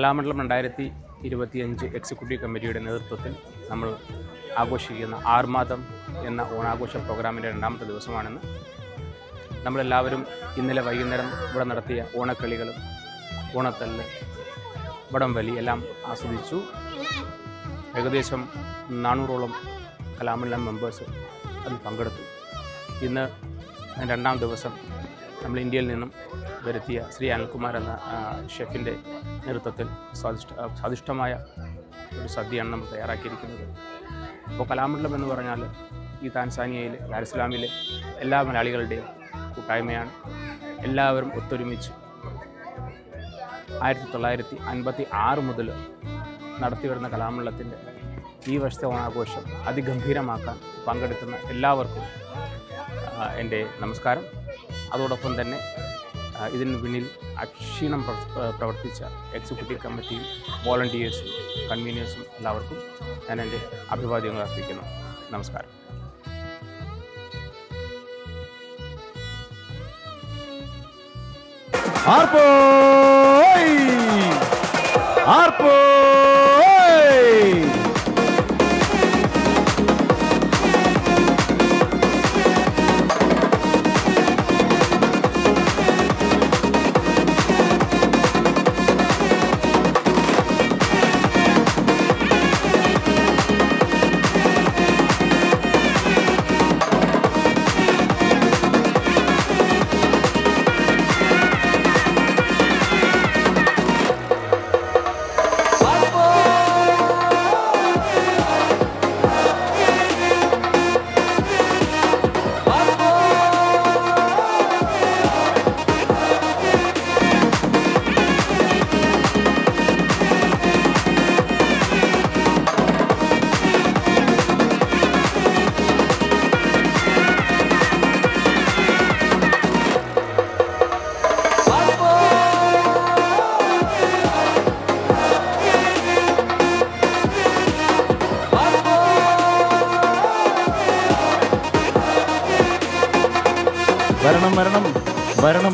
Kalamandalam 2025 executive കമ്മിറ്റിയുടെ നേതൃത്വത്തിൽ നമ്മൾ ആഘോഷിക്കുന്ന ആർമാദം എന്ന ഓണാഘോഷ പ്രോഗ്രാമിൻ്റെ 2ാമത്തെ ദിവസമാണെന്ന്. നമ്മളെല്ലാവരും ഇന്നലെ വൈകുന്നേരം ഇവിടെ നടത്തിയ ഓണക്കളികളും ഓണത്തല്ല് വടംവലി എല്ലാം ആസ്വദിച്ചു. ഏകദേശം 400ഓളം കലാമണ്ഡലം മെമ്പേഴ്സ് അതിൽ പങ്കെടുത്തു. ഇന്ന് 2ാം ദിവസം നമ്മൾ ഇന്ത്യയിൽ നിന്നും വരുത്തിയ ശ്രീ അനിൽകുമാർ എന്ന ഷെഫിൻ്റെ നേതൃത്വത്തിൽ സ്വാദിഷ്ടമായ ഒരു സദ്യയാണ് നമ്മൾ തയ്യാറാക്കിയിരിക്കുന്നത്. അപ്പോൾ കലാമണ്ഡലം എന്ന് പറഞ്ഞാൽ ഈ താൻസാനിയയിലെ ദാരുസ്സലാമിലെ എല്ലാ മലയാളികളുടെയും കൂട്ടായ്മയാണ്. എല്ലാവരും ഒത്തൊരുമിച്ച് 1956 മുതൽ നടത്തിവരുന്ന കലാമണ്ഡലത്തിൻ്റെ ഈ വർഷത്തെ ഓണാഘോഷം അതിഗംഭീരമാക്കാൻ പങ്കെടുക്കുന്ന എല്ലാവർക്കും എൻ്റെ നമസ്കാരം. അതോടൊപ്പം തന്നെ ഇതിന് പിന്നിൽ അക്ഷീണം പ്രവർത്തിച്ച എക്സിക്യൂട്ടീവ് കമ്മിറ്റിയും വോളണ്ടിയേഴ്സും കൺവീനേഴ്സും എല്ലാവർക്കും ഞാൻ എൻ്റെ അഭിവാദ്യങ്ങൾ അർപ്പിക്കുന്നു. നമസ്കാരം.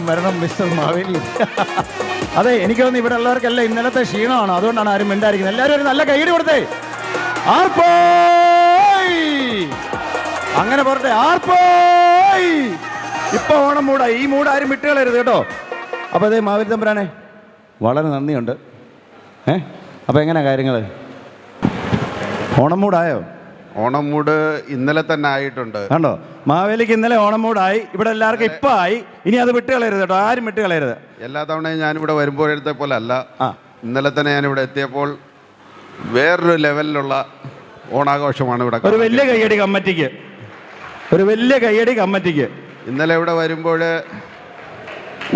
വരണം മിസ്റ്റർ മാവേലി. അതെ, എനിക്ക് തോന്നുന്നു ഇവിടെ ഉള്ളവർക്കല്ല ഇന്നലത്തെ ക്ഷീണമാണ്, അതുകൊണ്ടാണ് ആരും മിണ്ടായിരിക്കുന്നത്. എല്ലാവരും ഒരു നല്ല കൈയ്യടി കൊടുത്തേ. അങ്ങനെ പറഞ്ഞേ, ഇപ്പൊ ഓണം മൂടായി. ഈ മൂട് ആരും വിട്ടുകളരുത് കേട്ടോ. അപ്പൊ അതെ മാവേലി തമ്പുരാനെ വളരെ നന്ദിയുണ്ട്. അപ്പൊ എങ്ങനെയാ കാര്യങ്ങൾ? ഓണം മൂടായോ? ഓണം മൂട് ഇന്നലെ തന്നെ ആയിട്ടുണ്ട്. കണ്ടോ, മാവേലിക്ക് ഇന്നലെ ഓണം മൂടായി. ഇവിടെ എല്ലാവർക്കും ഇപ്പം ആയി. ഇനി അത് വിട്ടുകളയരുത് കേട്ടോ, ആരും വിട്ടുകളയരുത്. എല്ലാ തവണയും ഞാനിവിടെ വരുമ്പോഴത്തെ പോലെ അല്ല, ഇന്നലെ തന്നെ ഞാനിവിടെ എത്തിയപ്പോൾ വേറൊരു ലെവലിലുള്ള ഓണാഘോഷമാണ് ഇവിടെ. ഒരു വലിയ കയ്യടി കമ്മിറ്റിക്ക്, ഒരു വലിയ കയ്യടി കമ്മിറ്റിക്ക്. ഇന്നലെ ഇവിടെ വരുമ്പോൾ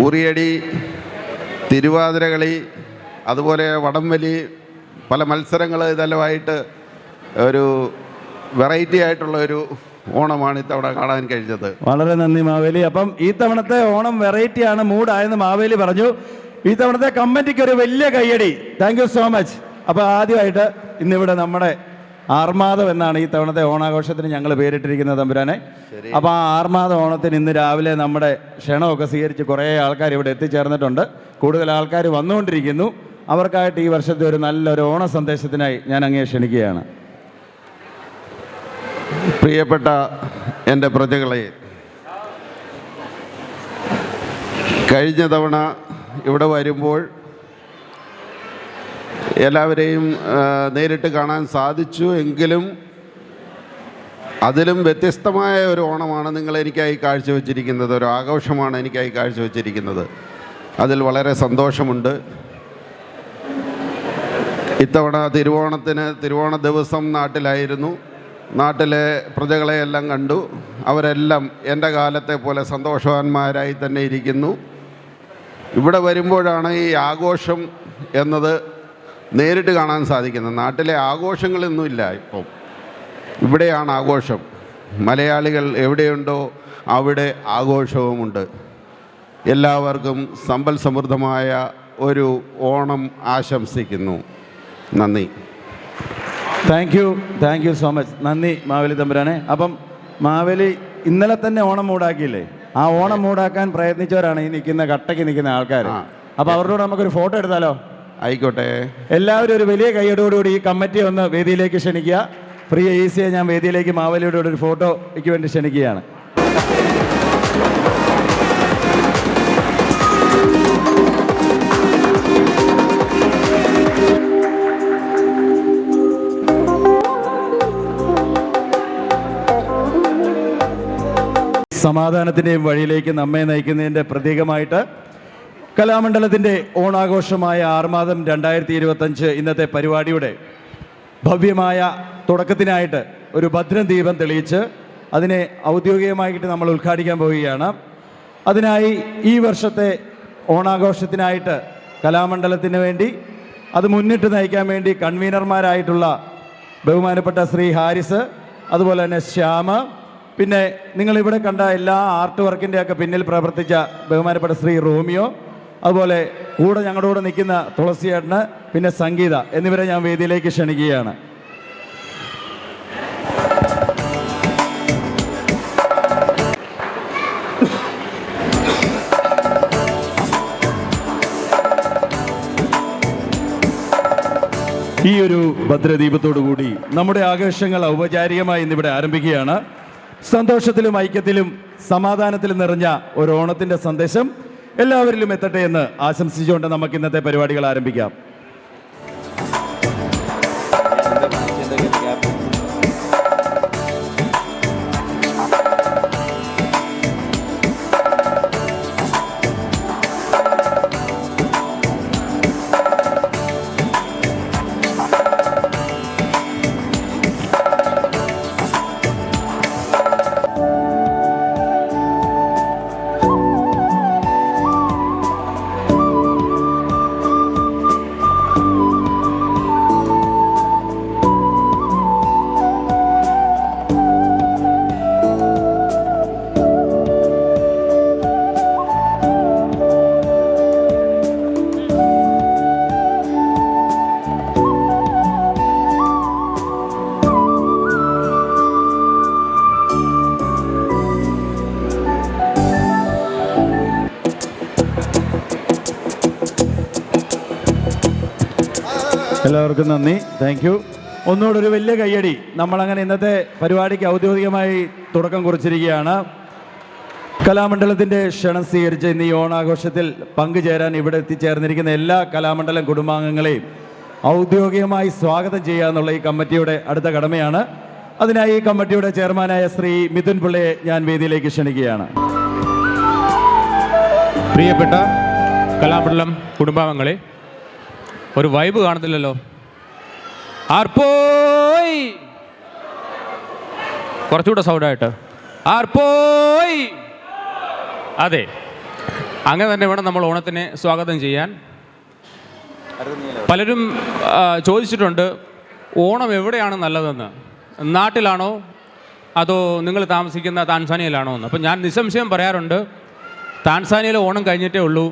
ഉറിയടി, തിരുവാതിരകളി, അതുപോലെ വടംവലി, പല മത്സരങ്ങൾ ഇതെല്ലാമായിട്ട് ഒരു വെറൈറ്റി ആയിട്ടുള്ള ഒരു ഓണമാണ് ഇത്തവണ കാണാൻ കഴിഞ്ഞത്. വളരെ നന്ദി മാവേലി. അപ്പം ഈ തവണത്തെ ഓണം വെറൈറ്റിയാണ്, മൂഡായെന്ന് മാവേലി പറഞ്ഞു. ഈ തവണത്തെ കമ്മിറ്റിക്ക് ഒരു വലിയ കയ്യടി. Thank you so much. അപ്പോൾ ആദ്യമായിട്ട് ഇന്നിവിടെ നമ്മുടെ ആർമാദം എന്നാണ് ഈ തവണത്തെ ഓണാഘോഷത്തിന് ഞങ്ങൾ പേരിട്ടിരിക്കുന്നത് തമ്പുരാനെ. അപ്പോൾ ആ ആർമാദ ഓണത്തിന് ഇന്ന് രാവിലെ നമ്മുടെ ക്ഷണമൊക്കെ സ്വീകരിച്ച് കുറേ ആൾക്കാർ ഇവിടെ എത്തിച്ചേർന്നിട്ടുണ്ട്. കൂടുതൽ ആൾക്കാർ വന്നുകൊണ്ടിരിക്കുന്നു. അവർക്കായിട്ട് ഈ വർഷത്തെ ഒരു നല്ലൊരു ഓണ സന്ദേശത്തിനായി ഞാൻ അങ്ങേ ക്ഷണിക്കുകയാണ്. പ്രിയപ്പെട്ട എൻ്റെ പ്രജകളെ, കഴിഞ്ഞ തവണ ഇവിടെ വരുമ്പോൾ എല്ലാവരെയും നേരിട്ട് കാണാൻ സാധിച്ചു. എങ്കിലും അതിലും വ്യത്യസ്തമായ ഒരു ഓണമാണ് നിങ്ങൾ എനിക്കായി കാഴ്ചവെച്ചിരിക്കുന്നത്, ഒരു ആഘോഷമാണ് എനിക്കായി കാഴ്ചവെച്ചിരിക്കുന്നത്. അതിൽ വളരെ സന്തോഷമുണ്ട്. ഇത്തവണ തിരുവോണ ദിവസം നാട്ടിലായിരുന്നു. നാട്ടിലെ പ്രജകളെയെല്ലാം കണ്ടു. അവരെല്ലാം എൻ്റെ കാലത്തെ പോലെ സന്തോഷവാന്മാരായി തന്നെ ഇരിക്കുന്നു. ഇവിടെ വരുമ്പോഴാണ് ഈ ആഘോഷം എന്നത് നേരിട്ട് കാണാൻ സാധിക്കുന്നത്. നാട്ടിലെ ആഘോഷങ്ങളൊന്നുമില്ല, ഇപ്പം ഇവിടെയാണ് ആഘോഷം. മലയാളികൾ എവിടെയുണ്ടോ അവിടെ ആഘോഷവുമുണ്ട്. എല്ലാവർക്കും സമ്പൽ സമൃദ്ധമായ ഒരു ഓണം ആശംസിക്കുന്നു. നന്ദി. Thank you so much. നന്ദി മാവേലി തമ്പുരാനെ. അപ്പം മാവേലി ഇന്നലെ തന്നെ ഓണം മൂടാക്കിയില്ലേ? ആ ഓണം മൂടാക്കാൻ പ്രയത്നിച്ചവരാണ് ഈ നിൽക്കുന്ന കട്ടയ്ക്ക് നിൽക്കുന്ന ആൾക്കാർ. അപ്പോൾ അവരോട് നമുക്കൊരു ഫോട്ടോ എടുത്താലോ? ആയിക്കോട്ടെ. എല്ലാവരും ഒരു വലിയ കൈയ്യടോടുകൂടി ഈ കമ്മിറ്റി ഒന്ന് വേദിയിലേക്ക് ക്ഷണിക്കുക. പ്രിയ ഈസിയെ ഞാൻ വേദിയിലേക്ക് മാവേലിയുടെ ഒരു ഫോട്ടോയ്ക്ക് വേണ്ടി ക്ഷണിക്കുകയാണ്. സമാധാനത്തിൻ്റെയും വഴിയിലേക്ക് നമ്മെ നയിക്കുന്നതിൻ്റെ പ്രതീകമായിട്ട് കലാമണ്ഡലത്തിൻ്റെ ഓണാഘോഷമായ ആർമാദം 2025 ഇന്നത്തെ പരിപാടിയുടെ ഭവ്യമായ തുടക്കത്തിനായിട്ട് ഒരു ഭദ്രം ദീപം തെളിയിച്ച് അതിനെ ഔദ്യോഗികമായിട്ട് നമ്മൾ ഉദ്ഘാടിക്കാൻ പോവുകയാണ്. അതിനായി ഈ വർഷത്തെ ഓണാഘോഷത്തിനായിട്ട് കലാമണ്ഡലത്തിന് വേണ്ടി അത് മുന്നിട്ട് നയിക്കാൻ വേണ്ടി കൺവീനർമാരായിട്ടുള്ള ബഹുമാനപ്പെട്ട ശ്രീ ഹാരിസ്, അതുപോലെ തന്നെ ശ്യാമ, പിന്നെ നിങ്ങളിവിടെ കണ്ട എല്ലാ ആർട്ട് വർക്കിൻ്റെയൊക്കെ പിന്നിൽ പ്രവർത്തിച്ച ബഹുമാനപ്പെട്ട ശ്രീ റോമിയോ, അതുപോലെ കൂടെ ഞങ്ങളോട് നിൽക്കുന്ന തുളസിയേട്ടന്, പിന്നെ സംഗീത എന്നിവരെ ഞാൻ വേദിയിലേക്ക് ക്ഷണിക്കുകയാണ്. ഈ ഒരു ഭദ്രദീപത്തോടു കൂടി നമ്മുടെ ആഘോഷങ്ങൾ ഔപചാരികമായി ഇന്നിവിടെ ആരംഭിക്കുകയാണ്. സന്തോഷത്തിലും ഐക്യത്തിലും സമാധാനത്തിലും നിറഞ്ഞ ഒരു ഓണത്തിൻ്റെ സന്ദേശം എല്ലാവരിലും എത്തട്ടെ എന്ന് ആശംസിച്ചുകൊണ്ട് നമുക്ക് ഇന്നത്തെ പരിപാടികൾ ആരംഭിക്കാം. എല്ലാവർക്കും നന്ദി, താങ്ക് യു. ഒന്നുകൂടെ ഒരു വലിയ കയ്യടി. നമ്മളങ്ങനെ ഇന്നത്തെ പരിപാടിക്ക് ഔദ്യോഗികമായി തുടക്കം കുറിച്ചിരിക്കുകയാണ്. കലാമണ്ഡലത്തിൻ്റെ ക്ഷണം സ്വീകരിച്ച് ഇന്ന് ഈ ഓണാഘോഷത്തിൽ പങ്കുചേരാൻ ഇവിടെ എത്തിച്ചേർന്നിരിക്കുന്ന എല്ലാ കലാമണ്ഡലം കുടുംബാംഗങ്ങളെയും ഔദ്യോഗികമായി സ്വാഗതം ചെയ്യുക എന്നുള്ള ഈ കമ്മിറ്റിയുടെ അടുത്ത കടമയാണ്. അതിനായി ഈ കമ്മിറ്റിയുടെ ചെയർമാനായ ശ്രീ മിഥുൻ പിള്ളയെ ഞാൻ വേദിയിലേക്ക് ക്ഷണിക്കുകയാണ്. പ്രിയപ്പെട്ട കലാമണ്ഡലം കുടുംബാംഗങ്ങളെ, ഒരു വൈബ് കാണുന്നില്ലല്ലോ. ആർപ്പോയ്, കുറച്ചുകൂടെ സൗണ്ടായിട്ട് ആർപ്പോയ്. അതെ, അങ്ങനെ തന്നെ വേണം നമ്മൾ ഓണത്തിനെ സ്വാഗതം ചെയ്യാൻ. പലരും ചോദിച്ചിട്ടുണ്ട് ഓണം എവിടെയാണ് നല്ലതെന്ന്, നാട്ടിലാണോ അതോ നിങ്ങൾ താമസിക്കുന്ന താൻസാനിയയിലാണോ എന്ന്. അപ്പം ഞാൻ നിസ്സംശയം പറയാറുണ്ട്, താൻസാനിയയിലെ ഓണം കഴിഞ്ഞിട്ടേ ഉള്ളൂ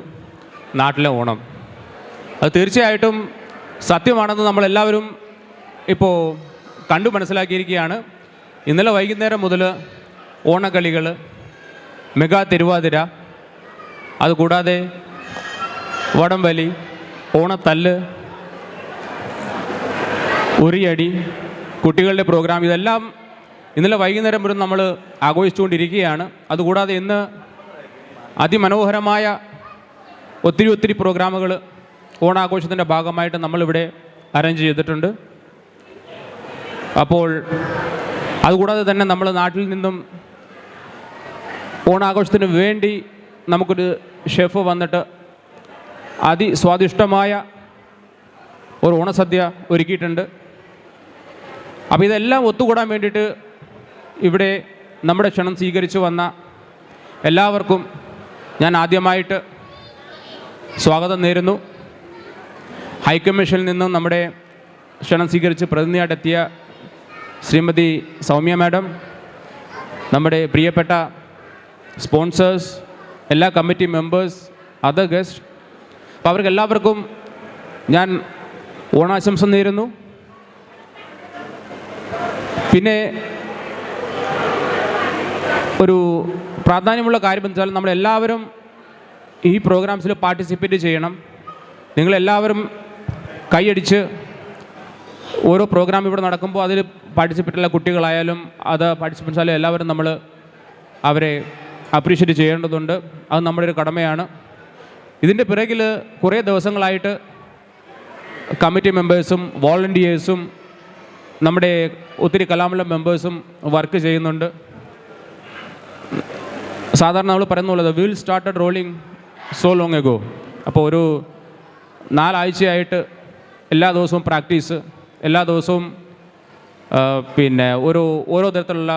നാട്ടിലെ ഓണം. അത് തീർച്ചയായിട്ടും സത്യമാണെന്ന് നമ്മളെല്ലാവരും ഇപ്പോൾ കണ്ടു മനസ്സിലാക്കിയിരിക്കുകയാണ്. ഇന്നലെ വൈകുന്നേരം മുതൽ ഓണക്കളികൾ, മെഗാ തിരുവാതിര, അതുകൂടാതെ വടംവലി, ഓണത്തല്ല്, ഉറിയടി, കുട്ടികളുടെ പ്രോഗ്രാം, ഇതെല്ലാം ഇന്നലെ വൈകുന്നേരം വരെ നമ്മൾ ആഘോഷിച്ചുകൊണ്ടിരിക്കുകയാണ്. അതുകൂടാതെ ഇന്ന് അതിമനോഹരമായ ഒത്തിരി പ്രോഗ്രാമുകൾ ഓണാഘോഷത്തിൻ്റെ ഭാഗമായിട്ട് നമ്മളിവിടെ അറേഞ്ച് ചെയ്തിട്ടുണ്ട്. അപ്പോൾ അതുകൂടാതെ തന്നെ നമ്മൾ നാട്ടിൽ നിന്നും ഓണാഘോഷത്തിന് വേണ്ടി നമുക്കൊരു ഷെഫ് വന്നിട്ട് അതിസ്വാദിഷ്ടമായ ഒരു ഓണസദ്യ ഒരുക്കിയിട്ടുണ്ട്. അപ്പോൾ ഇതെല്ലാം ഒത്തുകൂടാൻ വേണ്ടിയിട്ട് ഇവിടെ നമ്മുടെ ക്ഷണം സ്വീകരിച്ചു വന്ന എല്ലാവർക്കും ഞാൻ ആദ്യമായിട്ട് സ്വാഗതം നേരുന്നു. ഹൈക്കമ്മീഷനിൽ നിന്നും നമ്മുടെ ക്ഷണം സ്വീകരിച്ച് പ്രതിനിധിയായിട്ടെത്തിയ ശ്രീമതി സൗമ്യ മാഡം, നമ്മുടെ പ്രിയപ്പെട്ട സ്പോൺസേഴ്സ്, എല്ലാ കമ്മിറ്റി മെമ്പേഴ്സ്, അതർ ഗസ്റ്റ്, അപ്പോൾ അവർക്കെല്ലാവർക്കും ഞാൻ ഓണാശംസ നേരുന്നു. പിന്നെ ഒരു പ്രാധാന്യമുള്ള കാര്യം എന്ന് വെച്ചാൽ നമ്മളെല്ലാവരും ഈ പ്രോഗ്രാംസിൽ പാർട്ടിസിപ്പേറ്റ് ചെയ്യണം. നിങ്ങളെല്ലാവരും കൈയടിച്ച് ഓരോ പ്രോഗ്രാം ഇവിടെ നടക്കുമ്പോൾ അതിൽ പാർട്ടിസിപ്പേറ്റുള്ള കുട്ടികളായാലും അത് പാർട്ടിസിപ്പൻസ് ആയാലും എല്ലാവരും നമ്മൾ അവരെ അപ്രീഷിയേറ്റ് ചെയ്യേണ്ടതുണ്ട്. അത് നമ്മുടെ ഒരു കടമയാണ്. ഇതിൻ്റെ പിറകിൽ കുറേ ദിവസങ്ങളായിട്ട് കമ്മിറ്റി മെമ്പേഴ്സും വോളണ്ടിയേഴ്സും നമ്മുടെ ഒത്തിരി കലാമണ്ഡലം മെമ്പേഴ്സും വർക്ക് ചെയ്യുന്നുണ്ട്. സാധാരണ നമ്മൾ പറയുന്നുള്ളത് wheel started rolling so long ago. അപ്പോൾ ഒരു 4 ആഴ്ചയായിട്ട് എല്ലാ ദിവസവും പ്രാക്ടീസ്, എല്ലാ ദിവസവും പിന്നെ ഓരോ തരത്തിലുള്ള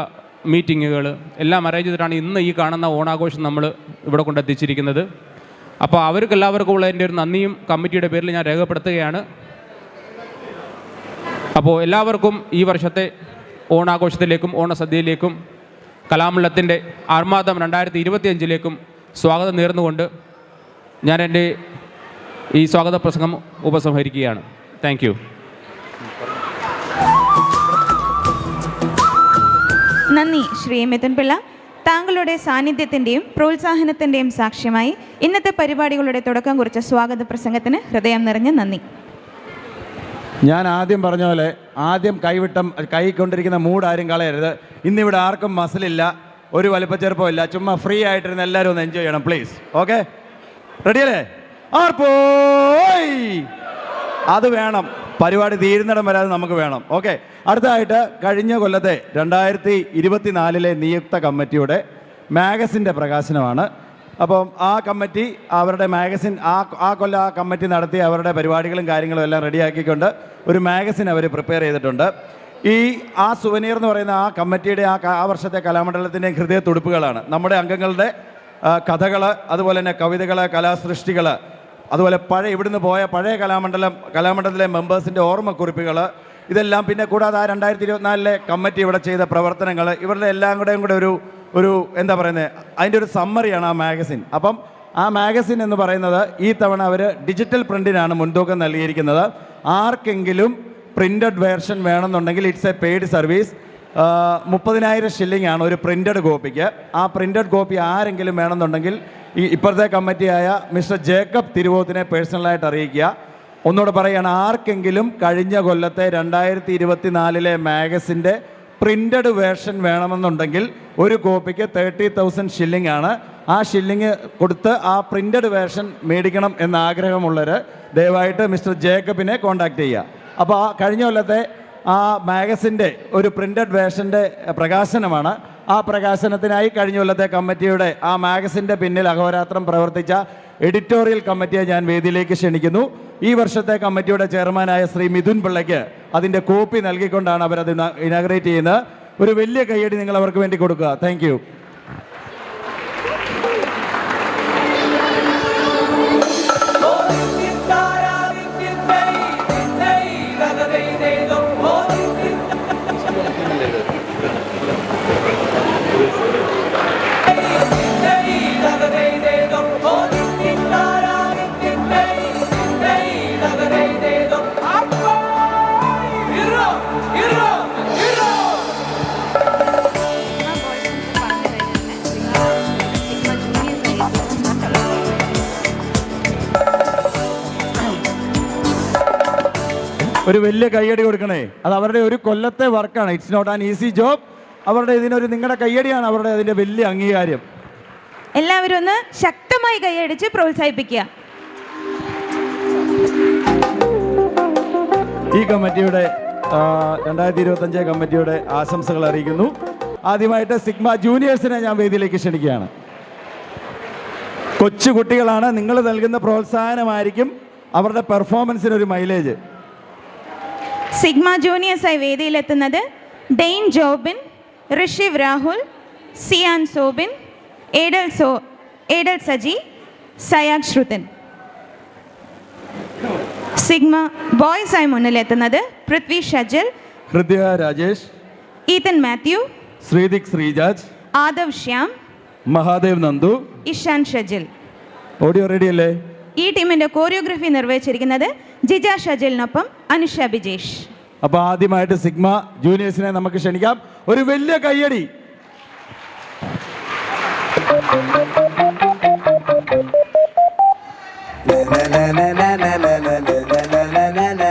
മീറ്റിങ്ങുകൾ എല്ലാം അറേഞ്ച് ചെയ്തിട്ടാണ് ഇന്ന് ഈ കാണുന്ന ഓണാഘോഷം നമ്മൾ ഇവിടെ കൊണ്ടെത്തിച്ചിരിക്കുന്നത്. അപ്പോൾ അവർക്ക് എല്ലാവർക്കും ഉള്ള എൻ്റെ ഒരു നന്ദിയും കമ്മിറ്റിയുടെ പേരിൽ ഞാൻ രേഖപ്പെടുത്തുകയാണ്. അപ്പോൾ എല്ലാവർക്കും ഈ വർഷത്തെ ഓണാഘോഷത്തിലേക്കും ഓണസദ്യയിലേക്കും കലാമണ്ഡലത്തിൻ്റെ ആർമാദം 2025 സ്വാഗതം നേർന്നുകൊണ്ട് ഞാൻ എൻ്റെ ഈ സ്വാഗത പ്രസംഗം ഉപസംഹരിക്കുകയാണ്. Thank you. നന്ദി ശ്രീ മിഥുൻ പിള്ള. താങ്കളുടെ സാന്നിധ്യത്തിൻ്റെയും പ്രോത്സാഹനത്തിൻ്റെയും സാക്ഷ്യമായി ഇന്നത്തെ പരിപാടികളുടെ തുടക്കം കുറിച്ച സ്വാഗത പ്രസംഗത്തിന് ഹൃദയം നിറഞ്ഞ നന്ദി. ഞാൻ ആദ്യം പറഞ്ഞ പോലെ ആദ്യം കൈക്കൊണ്ടിരിക്കുന്ന മൂഡ് ആരും കളയരുത്. ഇന്നിവിടെ ആർക്കും മസിലില്ല, ഒരു വലിപ്പച്ചെറുപ്പമില്ല, ചുമ്മാ ഫ്രീ ആയിട്ടിരുന്ന് എല്ലാവരും ഒന്ന് എൻജോയ് ചെയ്യണം പ്ലീസ്. ഓക്കെ, റെഡിയല്ലേ? ആർപ്പോയ് അത് വേണം, പരിപാടി തീരുന്നിടം വരെ അത് നമുക്ക് വേണം. ഓക്കെ, അടുത്തതായിട്ട് കഴിഞ്ഞ കൊല്ലത്തെ 2024 നിയുക്ത കമ്മിറ്റിയുടെ മാഗസിൻ്റെ പ്രകാശനമാണ്. അപ്പം ആ കമ്മിറ്റി അവരുടെ മാഗസിൻ ആ കൊല്ലം ആ കമ്മിറ്റി നടത്തി അവരുടെ പരിപാടികളും കാര്യങ്ങളും എല്ലാം റെഡിയാക്കിക്കൊണ്ട് ഒരു മാഗസിൻ അവർ പ്രിപ്പയർ ചെയ്തിട്ടുണ്ട്. ആ സുവനീർ എന്ന് പറയുന്ന ആ കമ്മിറ്റിയുടെ ആ വർഷത്തെ കലാമണ്ഡലത്തിൻ്റെയും ഹൃദയ തുടിപ്പുകളാണ് നമ്മുടെ അംഗങ്ങളുടെ കഥകൾ, അതുപോലെ തന്നെ കവിതകൾ, കലാസൃഷ്ടികൾ, അതുപോലെ ഇവിടുന്ന് പോയ പഴയ കലാമണ്ഡലത്തിലെ മെമ്പേഴ്സിൻ്റെ ഓർമ്മക്കുറിപ്പുകൾ, ഇതെല്ലാം പിന്നെ കൂടാതെ ആ 2024 കമ്മിറ്റി ഇവിടെ ചെയ്ത പ്രവർത്തനങ്ങൾ, ഇവരുടെ എല്ലാം കൂടെ ഒരു എന്താ പറയുന്നത്, അതിൻ്റെ ഒരു സമ്മറിയാണ് ആ മാഗസിൻ. അപ്പം ആ മാഗസിൻ എന്ന് പറയുന്നത് ഈ തവണ അവർ ഡിജിറ്റൽ പ്രിൻറ്റിനാണ് മുൻതൂക്കം നൽകിയിരിക്കുന്നത്. ആർക്കെങ്കിലും പ്രിൻ്റഡ് വേർഷൻ വേണമെന്നുണ്ടെങ്കിൽ it's A paid service. 30,000 shilling ആണ് ഒരു പ്രിൻ്റഡ് കോപ്പിക്ക്. ആ പ്രിൻ്റഡ് കോപ്പി ആരെങ്കിലും വേണമെന്നുണ്ടെങ്കിൽ ഇപ്പോഴത്തെ കമ്മിറ്റിയായ മിസ്റ്റർ ജേക്കബ് തിരുവോത്തിനെ പേഴ്സണലായിട്ട് അറിയിക്കുക. ഒന്നുകൂടെ പറയുകയാണ്, ആർക്കെങ്കിലും കഴിഞ്ഞ കൊല്ലത്തെ 2024 മാഗസിൻ്റെ പ്രിൻ്റഡ് വേർഷൻ വേണമെന്നുണ്ടെങ്കിൽ ഒരു കോപ്പിക്ക് 30,000 ഷില്ലിംഗ് ആണ്. ആ ഷില്ലിംഗ് കൊടുത്ത് ആ പ്രിൻ്റഡ് വേർഷൻ മേടിക്കണം എന്ന ആഗ്രഹമുള്ളവർ ദയവായിട്ട് മിസ്റ്റർ ജേക്കബിനെ കോൺടാക്റ്റ് ചെയ്യുക. അപ്പോൾ ആ കഴിഞ്ഞ കൊല്ലത്തെ ആ മാഗസിൻ്റെ ഒരു പ്രിൻ്റഡ് വേർഷൻ്റെ പ്രകാശനമാണ്. ആ പ്രകാശനത്തിനായി കഴിഞ്ഞ കൊല്ലത്തെ കമ്മിറ്റിയുടെ ആ മാഗസിൻ്റെ പിന്നിൽ അഹോരാത്രം പ്രവർത്തിച്ച എഡിറ്റോറിയൽ കമ്മിറ്റിയെ ഞാൻ വേദിയിലേക്ക് ക്ഷണിക്കുന്നു. ഈ വർഷത്തെ കമ്മിറ്റിയുടെ ചെയർമാനായ ശ്രീ മിഥുൻ പിള്ളയ്ക്ക് അതിൻ്റെ കോപ്പി നൽകിക്കൊണ്ടാണ് അവരത് ഇനാഗ്രേറ്റ് ചെയ്യുന്നത്. ഒരു വലിയ കയ്യടി നിങ്ങൾ അവർക്ക് വേണ്ടി കൊടുക്കുക. Thank you. ഒരു വലിയ കയ്യടി കൊടുക്കണേ. അത് അവരുടെ ഒരു കൊല്ലത്തെ വർക്കാണ്. It's not an easy job. അവരുടെ നിങ്ങളുടെ കയ്യടിയാണ് അവരുടെ അതിൻ്റെ വലിയ അംഗീകാരം. എല്ലാവരും ഒന്ന് ശക്തമായി കൈയടിച്ച് പ്രോത്സാഹിപ്പിക്കുക. ഈ കമ്മിറ്റിയുടെ 2025 കമ്മിറ്റിയുടെ ആശംസകൾ അറിയിക്കുന്നു. ആദ്യമായിട്ട് സിഗ്മ ജൂനിയേഴ്സിനെ ഞാൻ വേദിയിലേക്ക് ക്ഷണിക്കുകയാണ്. കൊച്ചു കുട്ടികളാണ്, നിങ്ങൾ നൽകുന്ന പ്രോത്സാഹനമായിരിക്കും അവരുടെ പെർഫോമൻസിനൊരു മൈലേജ്. സിഗ്മ ജൂനിയേഴ്സായി വേദിയിലെത്തുന്നത് ഡെയിൻ ജോബിൻ, ഋഷിവ് രാഹുൽ, സിയാൻ സോബിൻ, ഏഡൽ സജി, സയാഗ് ശ്രുതൻ. സിഗ്മ ബോയ്സായി മുന്നിലെത്തുന്നത് പൃഥ്വി ഷജൽ, ഹൃദയ രാജേഷ്, ഈതൻ മാത്യു, ശ്രീദിക് ശ്രീജാജ്, ആദവ് ശ്യാം, മഹാദേവ് നന്ദു, ഇഷാൻ ഷജിൽ. ഓഡിയോ റെഡി അല്ലേ? ഈ ടീമിന്റെ കോറിയോഗ്രഫി നിർവഹിച്ചിരിക്കുന്നത് ജിജ ഷജിലിനൊപ്പം അനുഷ ബിജേഷ്. അപ്പോൾ ആദ്യമായിട്ട് സിഗ്മ ജൂനിയേഴ്സിനെ നമുക്ക് ക്ഷണിക്കാം. ഒരു വലിയ കയ്യടി. la la la la la la la la la la la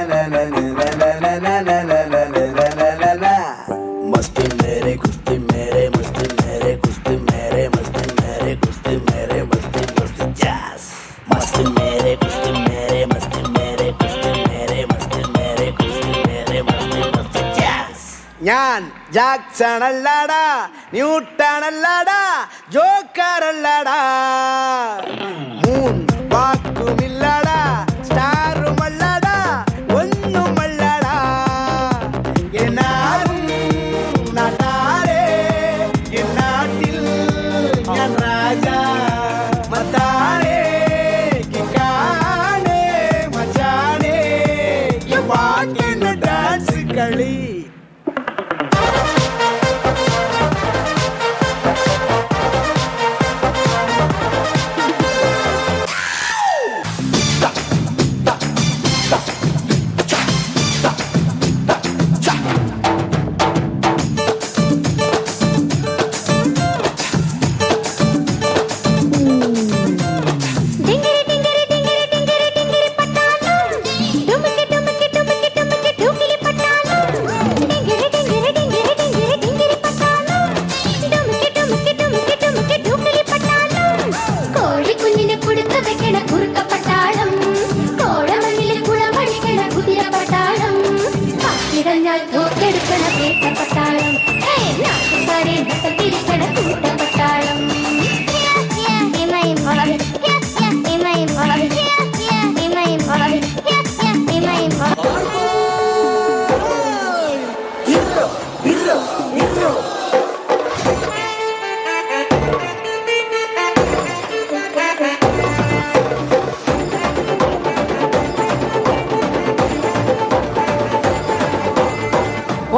ഞാൻ ജാക്സൺ അല്ലാടാ, ന്യൂട്ടൺ അല്ലാടാ, ജോക്കർ അല്ലാടാ, മൂൺ വാക്കുമില്ലാടാ, സ്റ്റാറും അല്ലാടാ, ഒന്നുമല്ലാടാ, എന്നാലും നാട്ടാരെ എന്നാട്ടിൽ ഞാൻ രാജാ, മത്താരെ കിക്കാനെ മച്ചാനെ ഈ പാട്ടിന് ഡാൻസ് കളി.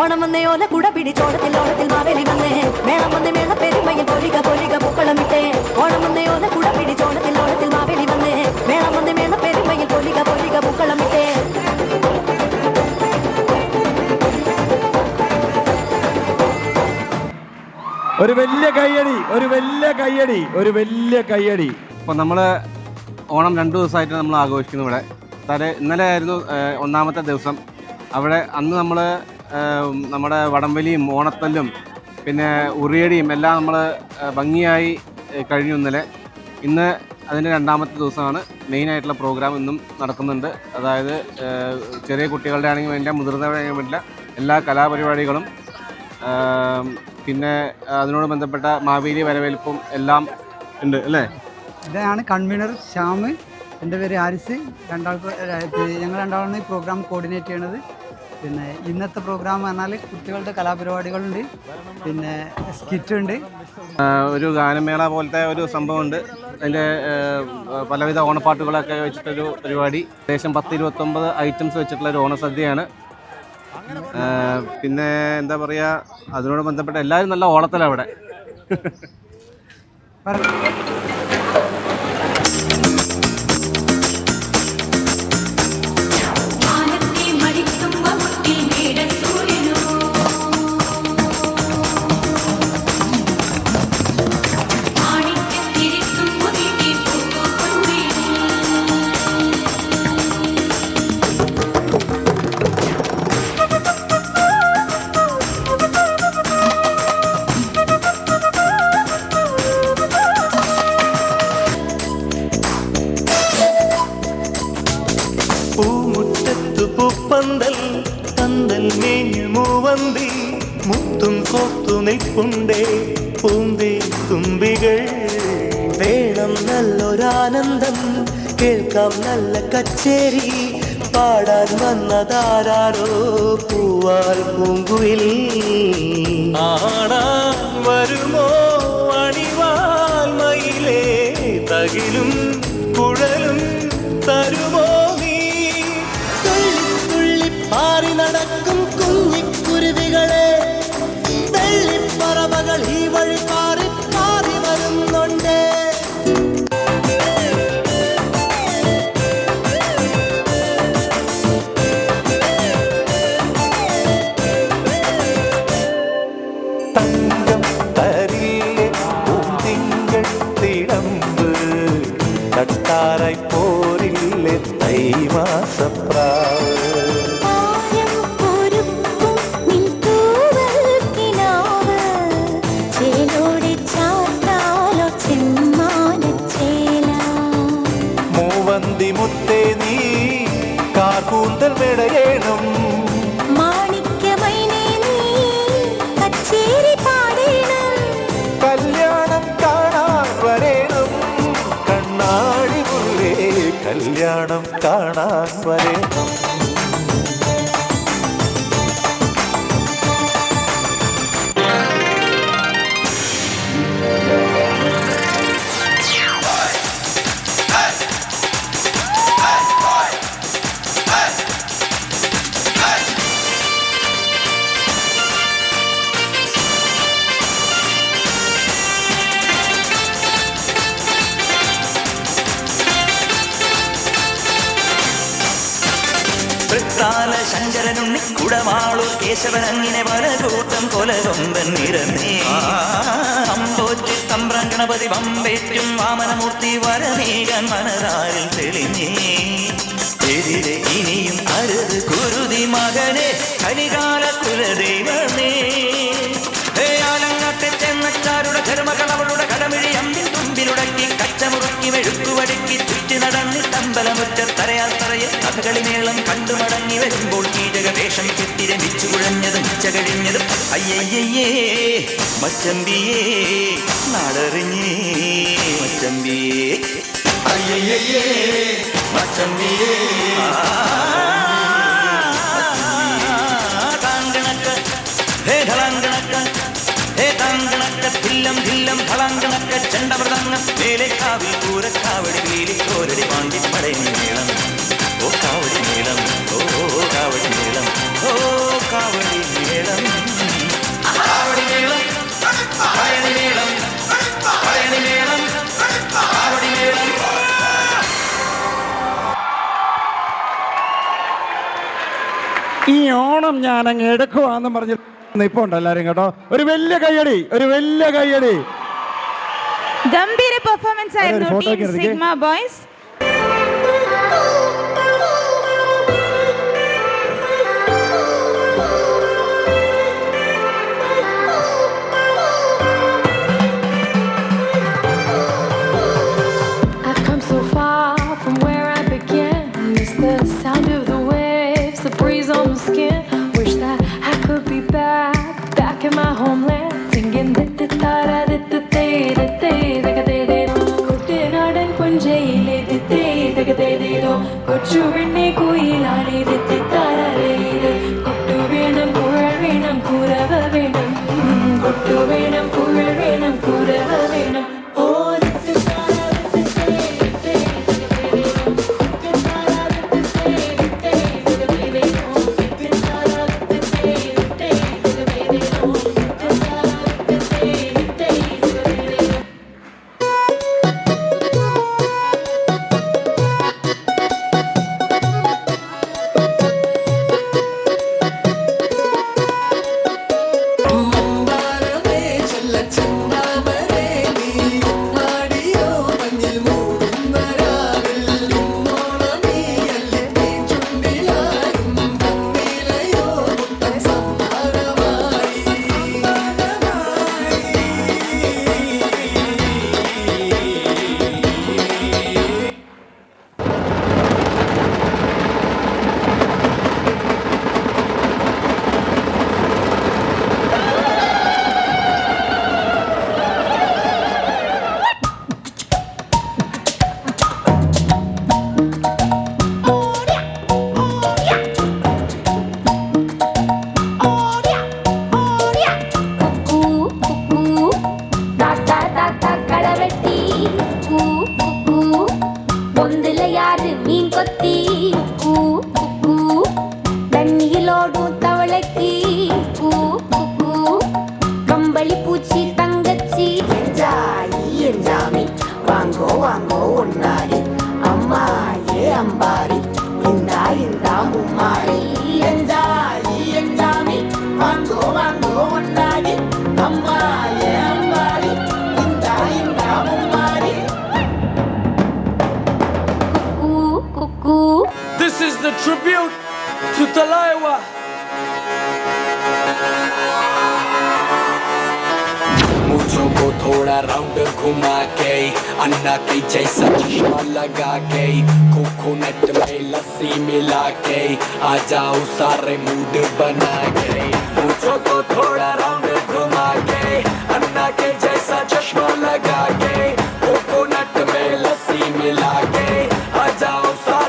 ഓണം വന്നേ ഓല കുട പിടിച്ചോളത്തിൽ ഓണത്തിൽ മാവേലി വന്നേ മേളം വന്നേ മേള പെരുമയിൽ പൊലിക പൊലിക പൂക്കളമിട്ടേ ഓണം വന്നേ ഓല കുട പിടിച്ചോളത്തിൽ ഓണത്തിൽ മാവേലി വന്നേ മേളം വന്നേ മേള പെരുമയിൽ പൊലിക പൊലിക പൂക്കളമിട്ടേ. ഒരു വലിയ കയ്യടി, ഒരു വലിയ കയ്യടി, ഒരു വലിയ കയ്യടി. അപ്പോൾ നമ്മൾ ഓണം 2 ദിവസമായിട്ട് നമ്മൾ ആഘോഷിക്കുന്നു ഇവിടെ. ഇന്നലെ ആയിരുന്നു ഒന്നാമത്തെ ദിവസം. അവിടെ അന്ന് നമ്മൾ നമ്മുടെ വടംവലിയും ഓണത്തല്ലും പിന്നെ ഉറിയടിയും എല്ലാം നമ്മൾ ഭംഗിയായി കഴിഞ്ഞു ഇന്നലെ. ഇന്ന് അതിൻ്റെ 2ാമത്തെ ദിവസമാണ്. മെയിനായിട്ടുള്ള പ്രോഗ്രാം ഇന്നും നടക്കുന്നുണ്ട്. അതായത് ചെറിയ കുട്ടികളുടെ ആണെങ്കിൽ വേണ്ടില്ല, മുതിർന്നവരുടെ ആണെങ്കിൽ വേണ്ടില്ല, എല്ലാ കലാപരിപാടികളും പിന്നെ അതിനോട് ബന്ധപ്പെട്ട മാവേലി വരവേൽപ്പും എല്ലാം ഉണ്ട് അല്ലേ? ഇതാണ് കൺവീനർ ശ്യാം, എൻ്റെ പേര് ആരിസ്. ഞങ്ങൾ രണ്ടാളാണ് ഈ പ്രോഗ്രാം കോർഡിനേറ്റ് ചെയ്യണത്. പിന്നെ ഇന്നത്തെ പ്രോഗ്രാം പറഞ്ഞാൽ കുട്ടികളുടെ കലാപരിപാടികളുണ്ട്, പിന്നെ സ്കിറ്റ് ഉണ്ട്, ഒരു ഗാനമേള പോലത്തെ ഒരു സംഭവമുണ്ട്. അതിൻ്റെ പലവിധ ഓണപ്പാട്ടുകളൊക്കെ വെച്ചിട്ടൊരു പരിപാടി. ഏകദേശം 10-29 ഐറ്റംസ് വെച്ചിട്ടുള്ള ഒരു ഓണസദ്യയാണ്. പിന്നെ എന്താ പറയുക, അതിനോട് ബന്ധപ്പെട്ട എല്ലാവരും നല്ല ഓളത്തിലാണ് അവിടെ. പൂപ്പന്തൽ പന്തൽ മേഞ്ഞു മൂവന്തി മുത്തും കോത്തു നിൽപ്പുണ്ടേ പൂന്തേ തുമ്പികൾ. വേണം നല്ലൊരാനന്ദം, കേൾക്കാം നല്ല കച്ചേരി, പാടാൻ വന്നതാരോ പൂവാൽ പൂങ്കുയിൽ. ആടാൻ വരുമോ അണിവാൽ മയിലേ, തകിലും കുഴലും തരുമോ നീ? പാറി നടക്കും കുഞ്ഞിക്കുരുവികളെ, വെള്ളിപ്പറവകൾ ഈ വഴി പാറി പാറി വരുന്നുണ്ട്. തങ്കം തരില്ലേ പൂന്തിങ്കൾ തിടമ്പ്, തട്ടാറായി പോരില്ലേ തൈമാസപ്രാവ്. മുത്തേ നീ കാർകൂന്തൽ വെടയേണം, മാണിക്യമൈനേ നീ കല്യാണം കാണാൻ വരണം. ശങ്കരനുണ്ണി കുടമാളു കേശവൻ അങ്ങനെ പലകൂട്ടം കൊലകൊമ്പൻ നിരന്നേ അമ്പോറ്റി തമ്പ്രം ഗണപതി വമ്പേറ്റും വാമനമൂർത്തി വരമേകാൻ മനതാരിൽ തെളിഞ്ഞേ എതിരെ ഇനിയും അരുത് കുരുതി മകനെ കലികാല കുലദൈവമേ ആലങ്ങാട്ടെ ചെന്നച്ചാരുടെ ധർമ്മകളവളുടെ കടമിഴി അമ്പിൽ തുമ്പിലുടക്കി കച്ചമുറുക്കി വെഴുക്കുവടുക്കി ചുറ്റി നടന്നി തമ്പലമുറ്റത്തറയാൽ തറയെ കഥകളി മേളം കണ്ടു മടങ്ങി വരുമ്പോൾ കീചകവേഷം കെട്ടി രമിച്ചു കുഴഞ്ഞതും ഉച്ച കഴിഞ്ഞതും അയ്യയ്യേ മച്ചമ്പിയേ നാടറിഞ്ഞേ മച്ചമ്പിയേ അയ്യയ്യേ മച്ചമ്പിയേ താങ്കണക്ക് ഹേ ധളാങ്കണക്ക് ഹേ താങ്കണക്ക് ധില്ലം ധില്ലം ധളാങ്കണക്ക് ചെണ്ടമൃതങ്ങ വേലക്കാവിൽ പൂരക്കാവടി വീലിക്കോരടി പാണ്ടി പടയണി മേളം ഓ കാവടി മേളം ഓ കാവടി മേളം ഓ കാവടി മേളം കാവടി മേളം പടയണി മേളം പടയണി മേളം കാവടി മേളം. ഈ ഓണം ഞാൻ അങ്ങ് എടുക്കുവാന്ന് പറഞ്ഞു ഇപ്പൊ ഉണ്ട് എല്ലാരും കേട്ടോ. ഒരു വലിയ കയ്യടി, ഒരു വലിയ കയ്യടി. ഗംഭീര പെർഫോമൻസ് ആയിരുന്നു team sigma boys. I've come so far from where I began. It's the sound of the waves, the breeze on the skin. Wish that I could be back in my homeland, singing da-da-da-da, da-da-da-da-da-da-da-da-da. കുട്ടനാടൻ പുഞ്ചയിലെ ദിത്തേ-da-da-da-da-da. കൊച്ചുവെണ്ണി കുയിലാളി ദിത്തേ-da-da-da-da. കൊട്ടു വേണം കുഴൽ വേണം കുരവ വേണം, കൊട്ടു വേണം കുഴൽ വേണം കുരവ വേണം. ഓ This is the tribute to Talaiwa. मुझो को थोड़ा राउंड घुमा के अन्ना के जैसा चश्मा लगा के कोकोनट में लस्सी मिला के आ जाओ सारे मूड बना के. मुझो को थोड़ा राउंड घुमा के अन्ना के जैसा चश्मा लगा के कोकोनट में लस्सी मिला के आ जाओ सारे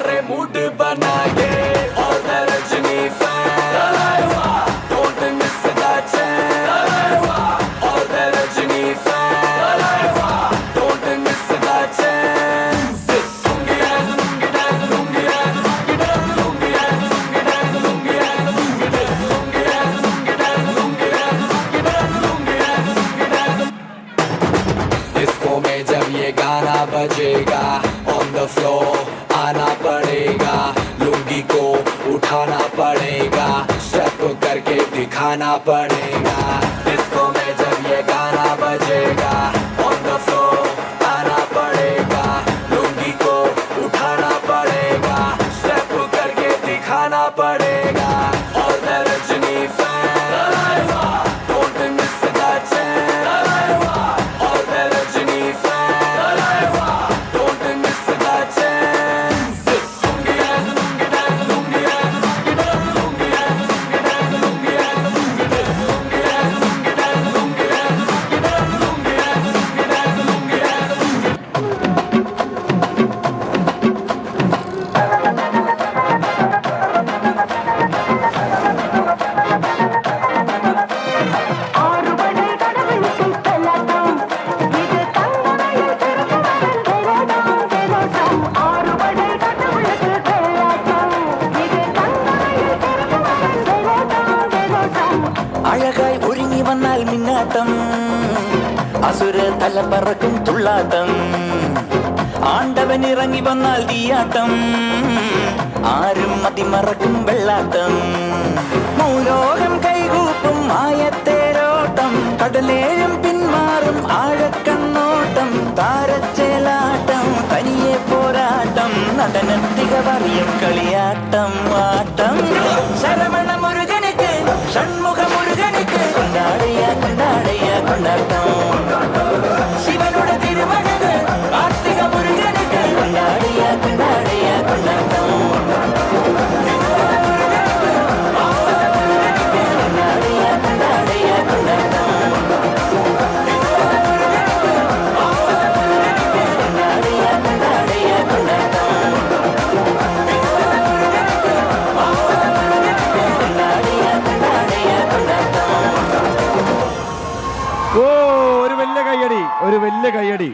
बजेगा on the floor आना पड़ेगा लुंगी को उठाना पड़ेगा स्टेप करके दिखाना पड़ेगा डिस्को में जब ये गाना बजेगा on the floor आना पड़ेगा लुंगी को उठाना पड़ेगा स्टेप करके दिखाना पड़ेगा और मैं Rajni fan don't miss that chance और मैं Rajni fan don't miss that chance lungi dance lungi dance lungi dance lungi dance lungi dance lungi dance lungi dance lungi dance lungi dance lungi dance lungi dance lungi dance lungi dance lungi dance അഴകായി ഒരുങ്ങി വന്നാൽ മിന്നാട്ടം അസുര തല പറക്കും തുള്ളാട്ടം ആണ്ടവൻ ഇറങ്ങി വന്നാൽ തീയാട്ടം ആരും മതിമറക്കും വെള്ളാട്ടം മൂലോകം കൈകൂപ്പും മായത്തേരോട്ടം കടലേഴും പിന്മാറും ആഴക്കണ്ണോട്ടം താരച്ചേലാട്ടം തനിയെ പോരാട്ടം നടനത്തിക പറയും കളിയാട്ടം ആട്ടം ശരവണ മുരുകനുക്ക് ഷൺമുഖ മുരുകനുക്ക് കൊണ്ടാടയ കൊണ്ടാടയ കൊണ്ടാട്ടം ശിവനുടെ തിരുമകന് കാർത്തിക മുരുകനുക്ക് കൊണ്ടാടയ കൊണ്ടാടയ കൊണ്ടാട്ടം കൊണ്ടാടയ കൊണ്ടാടയ കൊണ്ടാട്ടം കൊണ്ടാടയ കൊണ്ടാടയ കൊണ്ടാട്ടം ഓ ഒരു വലിയ കയ്യടി, ഒരു വലിയ കയ്യടി.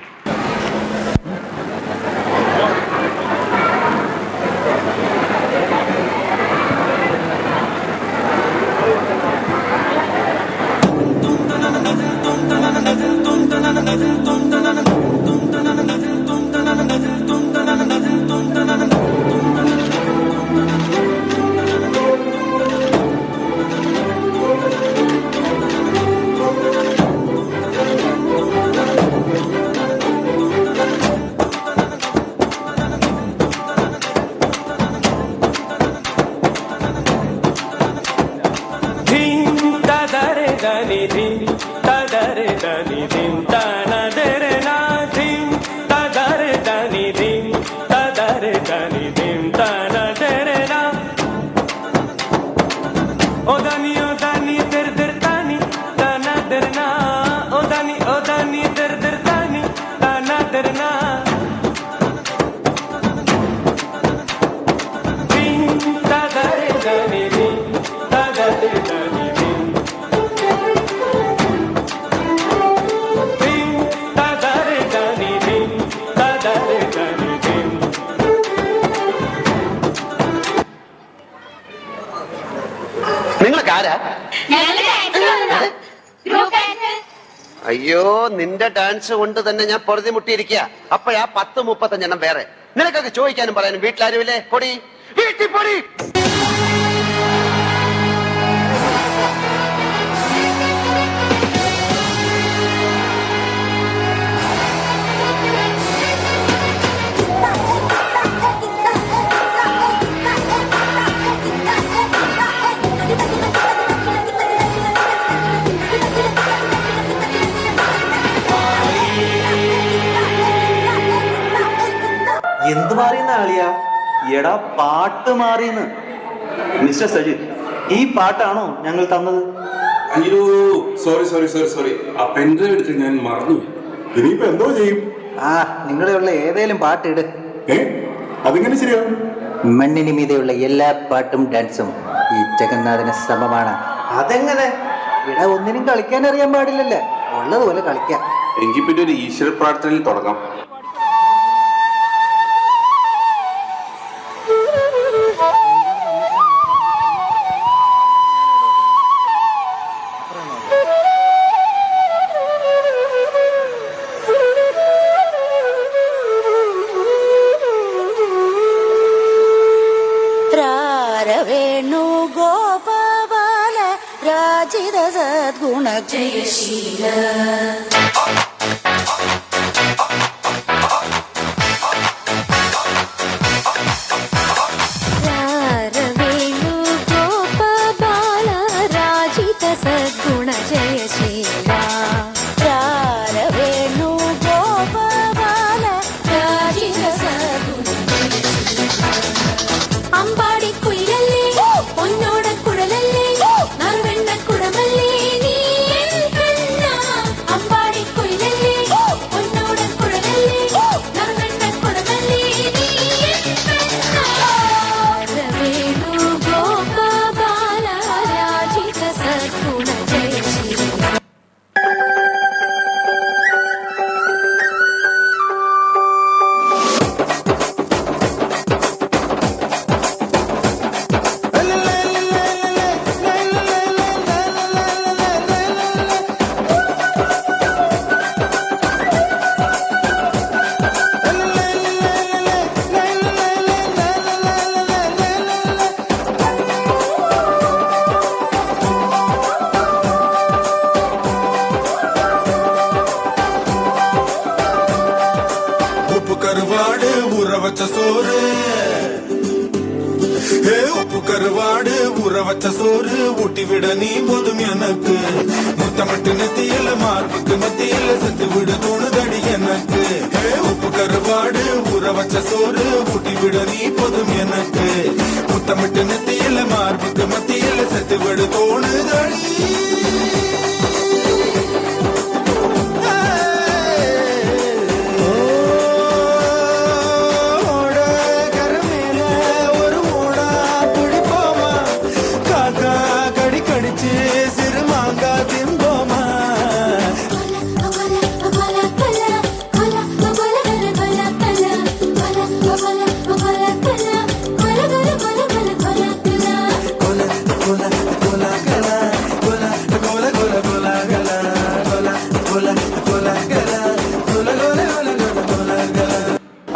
അയ്യോ, നിന്റെ ഡാൻസ് കൊണ്ട് തന്നെ ഞാൻ പൊറുതിമുട്ടിയിരിക്കുക. അപ്പോഴാ 10-35 വേറെ. നിനക്കൊക്കെ ചോദിക്കാനും പറയാനും വീട്ടിലാരുമില്ലേ? പൊടി വീട്ടിൽ പൊടി. എന്ത് മാറിയെന്ന ആളിയാ? എടാ പാട്ട് മാറിയെന്ന്. മിസ്റ്റർ സജിത്, ഈ പാട്ടാണോ ഞങ്ങൾ തന്നത്? അയ്യോ, സോറി. ആ പെൻഡ്രൈവ് എടുത്ത് ഞാൻ മറന്നു. ഇനിയിപ്പോ എന്തോ ചെയ്യും? നിങ്ങളുള്ള ഏതേലും പാട്ടിട്. അതിങ്ങനെ ശരിയാവും? മണ്ണിന് മീതെയുള്ള എല്ലാ പാട്ടും ഡാൻസും ഈ ജഗന്നാഥന് സമമാണ്. അതെങ്ങനെ? ഇവിടെ ഒന്നിനും കളിക്കാൻ അറിയാൻ പാടില്ലല്ലേ? ഉള്ളതുപോലെ കളിക്കാം. എങ്കിൽ പിന്നെ ഒരു ഈശ്വര പ്രാർത്ഥനയിൽ തുടങ്ങാം. രാജിത സദ്ഗുണ ജയശീല രാരവേണു ഗോപബാല രാജിത സദ്ഗുണ ജയശീല രാരവേണു ഗോപബാല രാജിത സദ്ഗുണ അമ്പാടി കുയിലല്ലേ പൊന്നോട കുഴലല്ലേ നറുവെണ്ണ കുടമല്ലേ നീ എൻ പെണ്ണ അമ്പാടി കുയിലല്ലേ പൊന്നോട കുഴലല്ലേ നറുവെണ്ണ കുടമല്ലേ നീ എൻ പെണ്ണ രവേണു ഗോപബാല രാജിത സദ്ഗുണ ജയശീല உப்பு கருவாடு ஊற வச்ச சோறு உப்பு கருவாடு ஊற வச்ச சோறு ஊட்டி விட நீ போதும் எனக்கு முத்தமிட்டு நெத்தியில மார்புக்கு மத்தியில செத்து விட தோணுதடி எனக்கு உப்பு கருவாடு ஊற வச்ச சோறு ஊட்டி விட நீ போதும் எனக்கு முத்தமிட்டு நெத்தியில மார்புக்கு மத்தியில செத்து விட தோணுதடி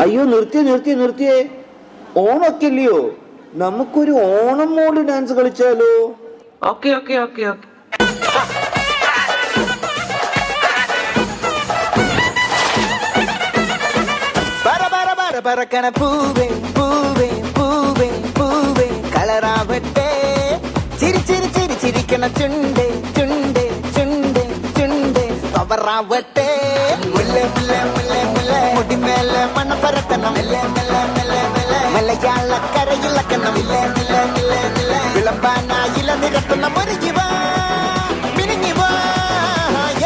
അയ്യോ നിർത്തിയേ ഓണൊക്കെ ഇല്ലയോ, നമുക്കൊരു ഓണം മോഡ് ഡാൻസ് കളിച്ചാലോ? ഓക്കെ ഓക്കെ ഓക്കെ ഓക്കെ പറക്കണ പൂവേ പൂവേ പൂവേ പൂവേ കളറാവട്ടെ ചിരിക്കണ ചുണ്ടേ ചുണ്ടേ ചുണ്ടേ ചുണ്ടേ പവറാവട്ടെ മുല്ല മുല്ല മുല്ല മുല്ല മുടിമേലെ മണ പറക്കണം മലയാള കരയിളക്കണം വിളമ്പാനായില നിരത്തുന്ന മുരുകിവാ മിനുങ്ങിവാ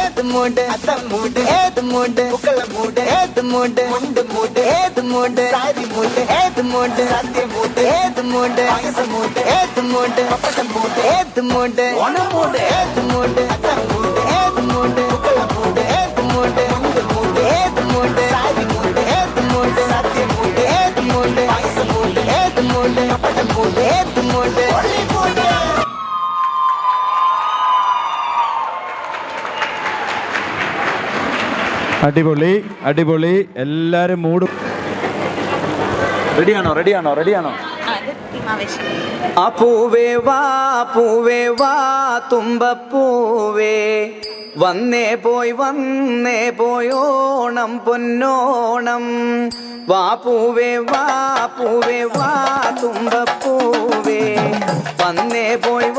ഏത് മൂട് അത്തം മൂട് ഏത് മൂട് പുക്കള മൂട് ഏത് മൂട് മുണ്ട് മൂട് ഏത് മൂട് സാരി മൂട് ഏത് മൂട് സദ്യ മൂട് ഏത് മൂട് പായസ മൂട് ഏത് മൂട് പപ്പടം മൂട് ഏത് മൂട് ഓണം മൂട് ഏത് മൂട് അത്തം മൂട് ഏത് മൂട് പുക്കള മൂട് ഏത് മൂട് മുണ്ട് മൂട് ഏത് മൂട് സാരി മൂട് ഏത് മൂട് സദ്യ മൂട് ഏത് മൂട് പായസ മൂട് ഏത് മൂട് പപ്പടം മൂട് ഏത് മൂട് ഒളി മൂട്. അടിപൊളി അടിപൊളി, എല്ലാരും മൂടും. റെഡിയാണോ? ആ പൂവേ വാ തുമ്പപ്പൂവേ വന്നേ പോയി ഓണം പൊന്നോണം വാ പൂവേ വാ തുമ്പപ്പൂവേ വന്നേ പോയി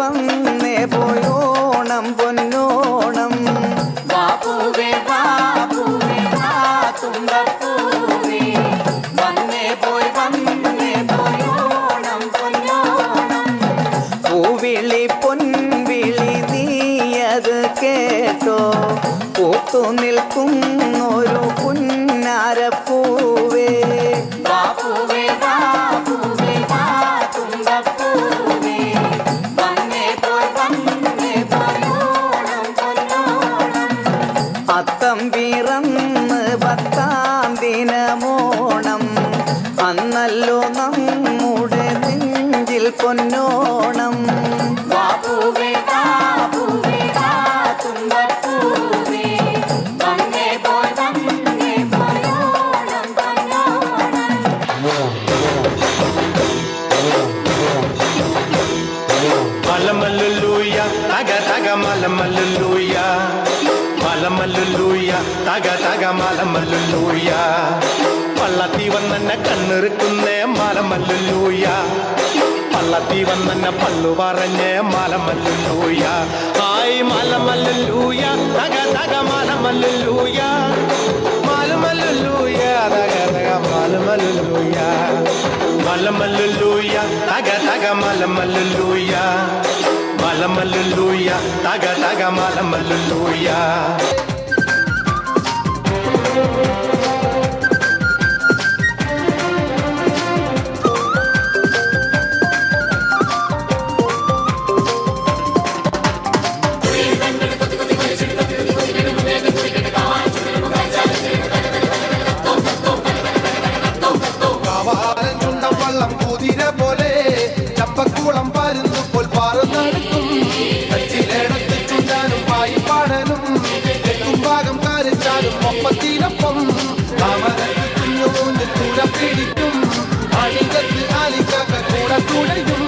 ഓണം പൊന്നോണം വാ പൂവേ വാ തുമ്പപ്പൂവേ വന്നേ പോയി ഓണം പൊന്നോണം പൂവിളി പൊൻവിളി നീയത് കേട്ടോ പൂത്തു നിൽക്കും ഒരു പുന്നാരപ്പൂവേ വാ പൂവേ വാ തുമ്പപ്പൂവേ വന്നേ പോയി ഓണം പൊന്നോണം അത്തം പിറന്ന് 10-ാം ദിനമോണം അന്നല്ലോ നമ്മുടെ നെഞ്ചിൽ പൊന്നോണം വാ പൂവേ വാ തുമ്പപ്പൂവേ വന്നേ പോയി ഓണം പൊന്നോണം മലമല്ലൂയ തക തക മലമല്ലുലൂയ മലമല്ലുലൂയ തക തക മലമല്ലുലൂയ പള്ളത്തി വന്നെന്നെ കണ്ണിറുക്കുന്നേ മലമല്ലുലൂയ പള്ളത്തി വന്നെന്നെ പള്ളു പറഞ്ഞേ മലമല്ലുലൂയ ആയി മലമല്ലുലൂയ തക തക മലമല്ലുലൂയ മലമല്ലുലൂയ തക തക മലമല്ലുലൂയ മലമല്ലുലൂയ തക തക മലമല്ലുലൂയ മലമല്ലുലൂയ തക തക മലമല്ലുലൂയ വള്ളം കുതിര പോലെ ചപ്പക്കുളം പരുന്നു പോൽ പാറുന്നടുത്തും കച്ചിലേടത്ത് ചുണ്ടാനും പായിപ്പാടനും തെക്കുംഭാഗം കാരിച്ചാലും ഒപ്പത്തിനൊപ്പം താമരത്ത് കുഞ്ഞുമൂന്ന് കൂടെ പിടിക്കും അണികത്ത് ആലിക്കാക്ക കൂടെ തുടയും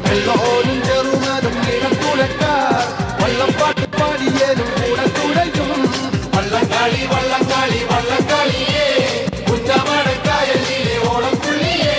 വെള്ളോനും ചെറുമനും ഇടത്തുടക്കാർ വള്ളപ്പാട്ട് പാടിയേനും കൂടെ തുടയും വള്ളംകാളി വള്ളംകാളി വള്ളംകാളിയേ കുഞ്ഞമടക്കായലിലെ ഓളംപുള്ളിയേ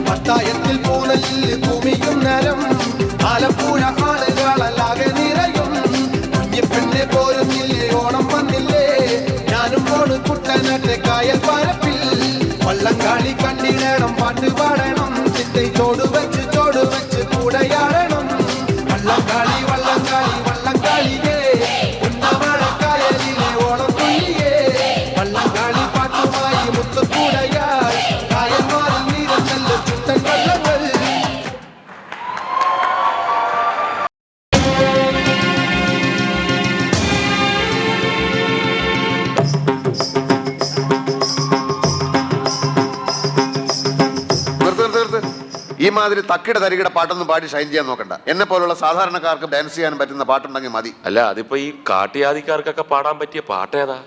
പത്തായത്തിൽ പൂനലിൽ ഭൂമിയും നരം ആലപ്പുഴ ആളുകളല്ലാകെ നിറയും കുഞ്ഞിപ്പെണ്ണെ പോരുന്നില്ലേ ഓണം വന്നില്ലേ ഞാനും പോണ് കുട്ടനാട്ടെ കായൽ പരപ്പിൽ വള്ളംകാളി കണ്ടിടണം പാട്ട് പാടണം ചിന്തൈ ചോട് വെച്ച് കൂടയാടണം വള്ളംകാളി വള്ളംകാളി വള്ളംകാളിയേ ഉന്നമഴക്കായലിലെ ഓണം തുള്ളിയേ വള്ളംകാളി പാട്ടുമായി മുത്തുകൂടയായി കായൽമാരിൽ നീരന്നല്ല ചുട്ടൻ വള്ളങ്ങൾ ഈ മാതിരി തക്കിട തരികിട പാട്ടൊന്നും പാടി ഷൈൻ ചെയ്യാൻ നോക്കണ്ട. എന്നെ പോലുള്ള സാധാരണക്കാർക്ക് ഡാൻസ് ചെയ്യാൻ പറ്റുന്ന പാട്ടുണ്ടെങ്കിൽ മതി. അല്ല, അതിപ്പോ ഈ കാട്ടിയാദിക്കാർക്കൊക്കെ പാടാൻ പറ്റിയ പാട്ടേതാ?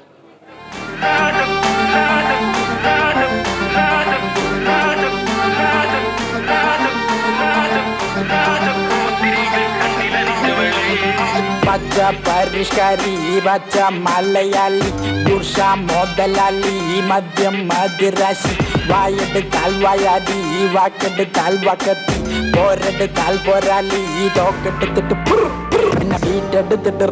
പച്ച പരിഷ്കാരി പച്ച മലയാളി പുരുഷ മുതലാളി മദ്യം മദിരാശി വായെടുത്താൽ വായാടി വാക്കെടുത്താൽ വാക്കത്തി പോരെടുത്താൽ പോരാളി തോക്കെടുത്തിട്ട് പിന്നെ വീട്ടെടുത്തിട്ട്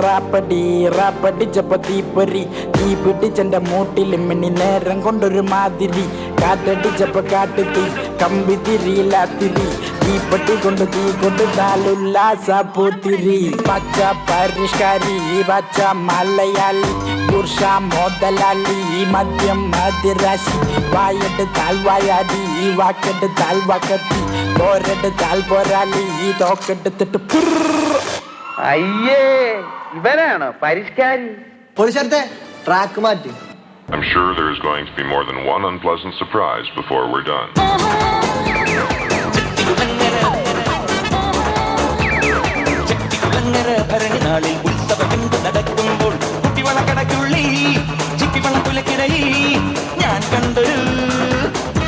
റാപ്പടിച്ചപ്പോ തീപ്പൊരി തീ പിടിച്ചെന്റെ മൂട്ടിലും മിന്നി നേരം കൊണ്ടൊരു മാതിരി കാറ്റടിച്ചപ്പോ കാട്ടുതീ കമ്പി തിരിയില്ലാത്തിരി തീപ്പെട്ടി കൊണ്ട് തീ കൊണ്ടുതാലുല്ലാസ പൂത്തിരി പച്ച പരിഷ്കാരി പച്ച മലയാളി പുരുഷ മുതലാളി മദ്യം മദിരാശി വായെടുത്താൽ വായാടി വാക്കെടുത്താൽ വാക്കത്തി പോരെടുത്താൽ പോരാളി തോക്കെടുത്തിട്ട് അയ്യേ ഇവനാണോ പരിഷ്കാരി? പോലീസത്തെ ട്രാക്ക് മാറ്റി. I'm sure there is going to be more than one unpleasant surprise before we're done. ഭരണിനാളിൽ ഉത്സവം നടക്കുമ്പോൾ കുട്ടിവളക്കടക്കുള്ളിൽ ചിപ്പിവളക്കുലക്കിടയിൽ ഞാൻ കണ്ടൊരു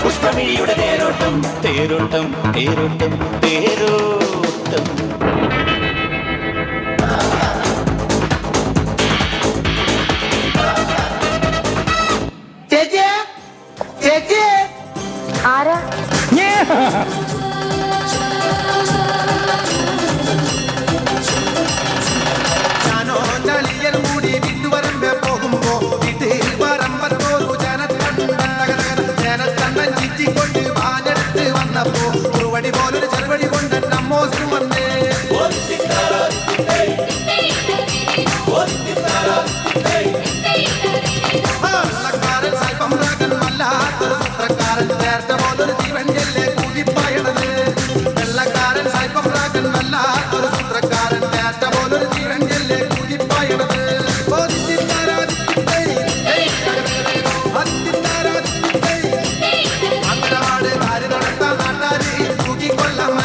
പുഷ്പമിഴിയുടെ തേരോട്ടം തേരോട്ടം തേരോട്ടം തേരോട്ടം. ചേച്ചിയെ ചേച്ചിയെ ആരാ? ഞാനോ നളിയർ കൂടി വിട്ടുവരമ്പ് പോകുമ്പോ വീട്ടിൽ പറമ്പത്തോരു ജനത്തണ്ണൻ ചിറ്റിക്കൊണ്ട് വാനെടുത്ത് വന്നപ്പോ ഒരു വടി പോലൊരു ചെറുവടി കൊണ്ട് നമ്മോ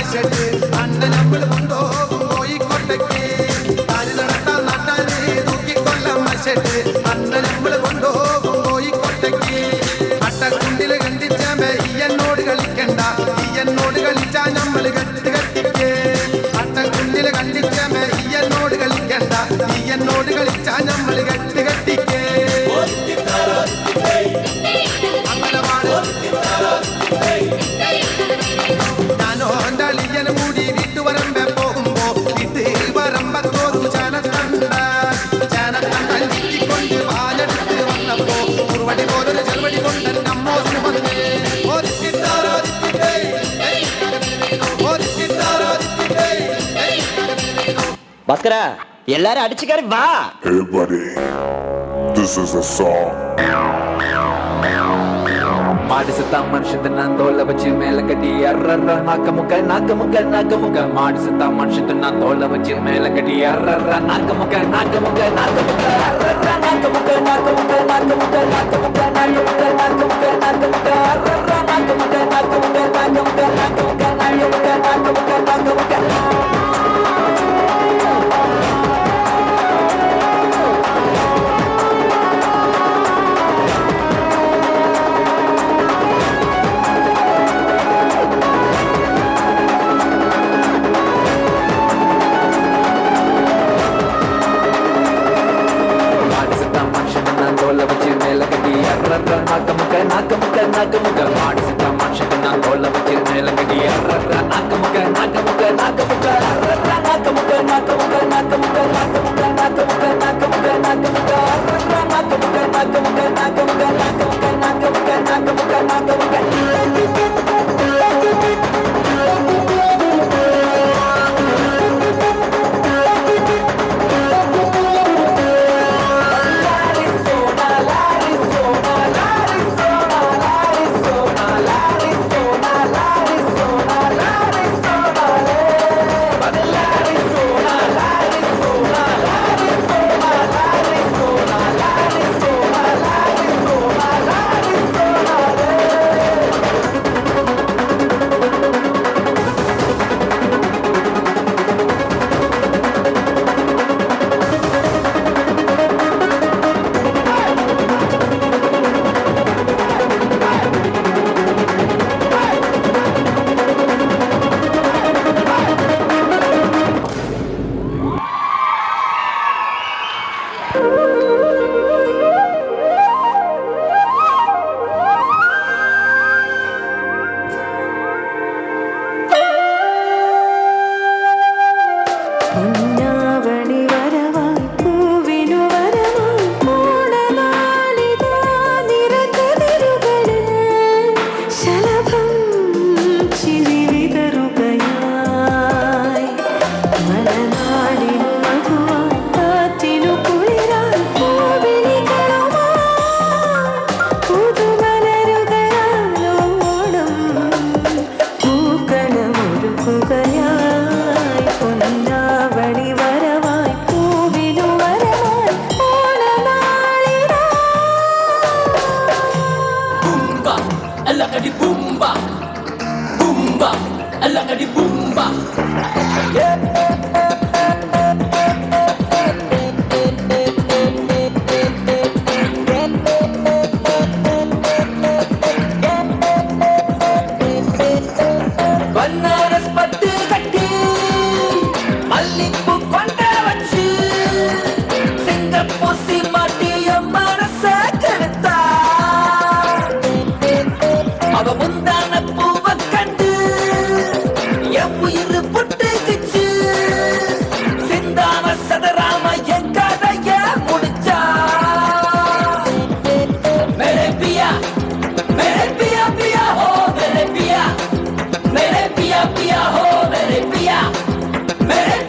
മഷട്ട് അണ്ണ നമ്മൾ കൊണ്ടുപോകും കോഴിക്കോട്ടേക്ക് താരി നടത്താൻ നാട്ടാന് തൂക്കിക്കൊല്ലം മഷട്ട് അണ്ണ നമ്മൾ കൊണ്ടുപോകും കോഴിക്കോട്ടേക്ക് അട്ടക്കുണ്ടില് കണ്ടിച്ചാമ്പേ ഈ എന്നോട് കളിക്കണ്ട ഈ എന്നോട് കളിച്ചാ നമ്മൾ കെട്ട് കെട്ടിക്ക് അട്ടക്കുണ്ടില് കണ്ടിച്ചാമ്പേ ഈ എന്നോട് കളിക്കണ്ട ഈ എന്നോട് കളിച്ചാ നമ്മൾ കെട്ട് കെട്ടിക്ക് ഞാനോ എൻ്റെ അളിയന് കൂടി വീട്ടുവരമ്പെ പോകുമ്പോ വീട്ടിൽ വരമ്പത്തോരു ചാനക്കണ്ടാൻ വീട്ടിക്കൊണ്ട് പാലെടുത്ത് വന്നപ്പോ കുറുവടി പോലൊരു ചെറുവടി കൊണ്ട് നമ്മോസിന് വന്നേ ഭാസ്കര എല്ലാരും അടിച്ചു കയറി വാ. Hey buddy, this is a song. ಮಾಡಿಸುತ್ತ ಮನುಷ್ಯನ ತೋಳ ಬಚ್ಚಿ ಮೇಲೆ ಕಟ್ಟಿ ಅರ್ರರ್ರ ನಾಕಮುಖ ನಾಕಮುಖ ನಾಕಮುಖ ಮಾಡಿಸುತ್ತ ಮನುಷ್ಯನ ತೋಳ ಬಚ್ಚಿ ಮೇಲೆ ಕಟ್ಟಿ ಅರ್ರರ್ರ ನಾಕಮುಖ ನಾಕಮುಖ ನಾಕಮುಖ ಅರ್ರರ್ರ ನಾಕಮುಖ ನಾಕಮುಖ ನಾಕಮುಖ ನಾಕಮುಖ ನಾಕಮುಖ ನಾಕಮುಖ ನಾಕಮುಖ ಅರ್ರರ್ರ ನಾಕಮುಖ ನಾಕಮುಖ ನಾಕಮುಖ ನಾಕಮುಖ ನಾಕಮುಖ ನಾಕಮುಖ ನಾಕಮುಖ ನಾಕಮುಖ ನಾಕಮುಖ ನಾಕಮುಖ ಮಾಡಿಸಿದ ಮನುಷ್ಯನ ತೋಳ ಬಚ್ಚಿ ಮೇಲೆ ಕಡಿ ಅರ್ರರ್ರ ನಾಕಮುಖ ನಾಕಮುಖ ನಾಕಮುಖ ಅರ್ರರ್ರ ನಾಕಮುಖ ನಾಕಮುಖ ನಾಕಮುಖ ನಾಕಮುಖ ನಾಕಮುಖ ನಾಕಮುಖ ನಾಕಮುಖ ಅರ್ರರ್ರ ನಾಕಮುಖ ನಾಕಮುಖ ನಾಕಮುಖ ನಾಕಮುಖ ನಾಕಮುಖ ನಾಕಮುಖ ನಾಕಮುಖ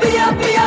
पिया पिया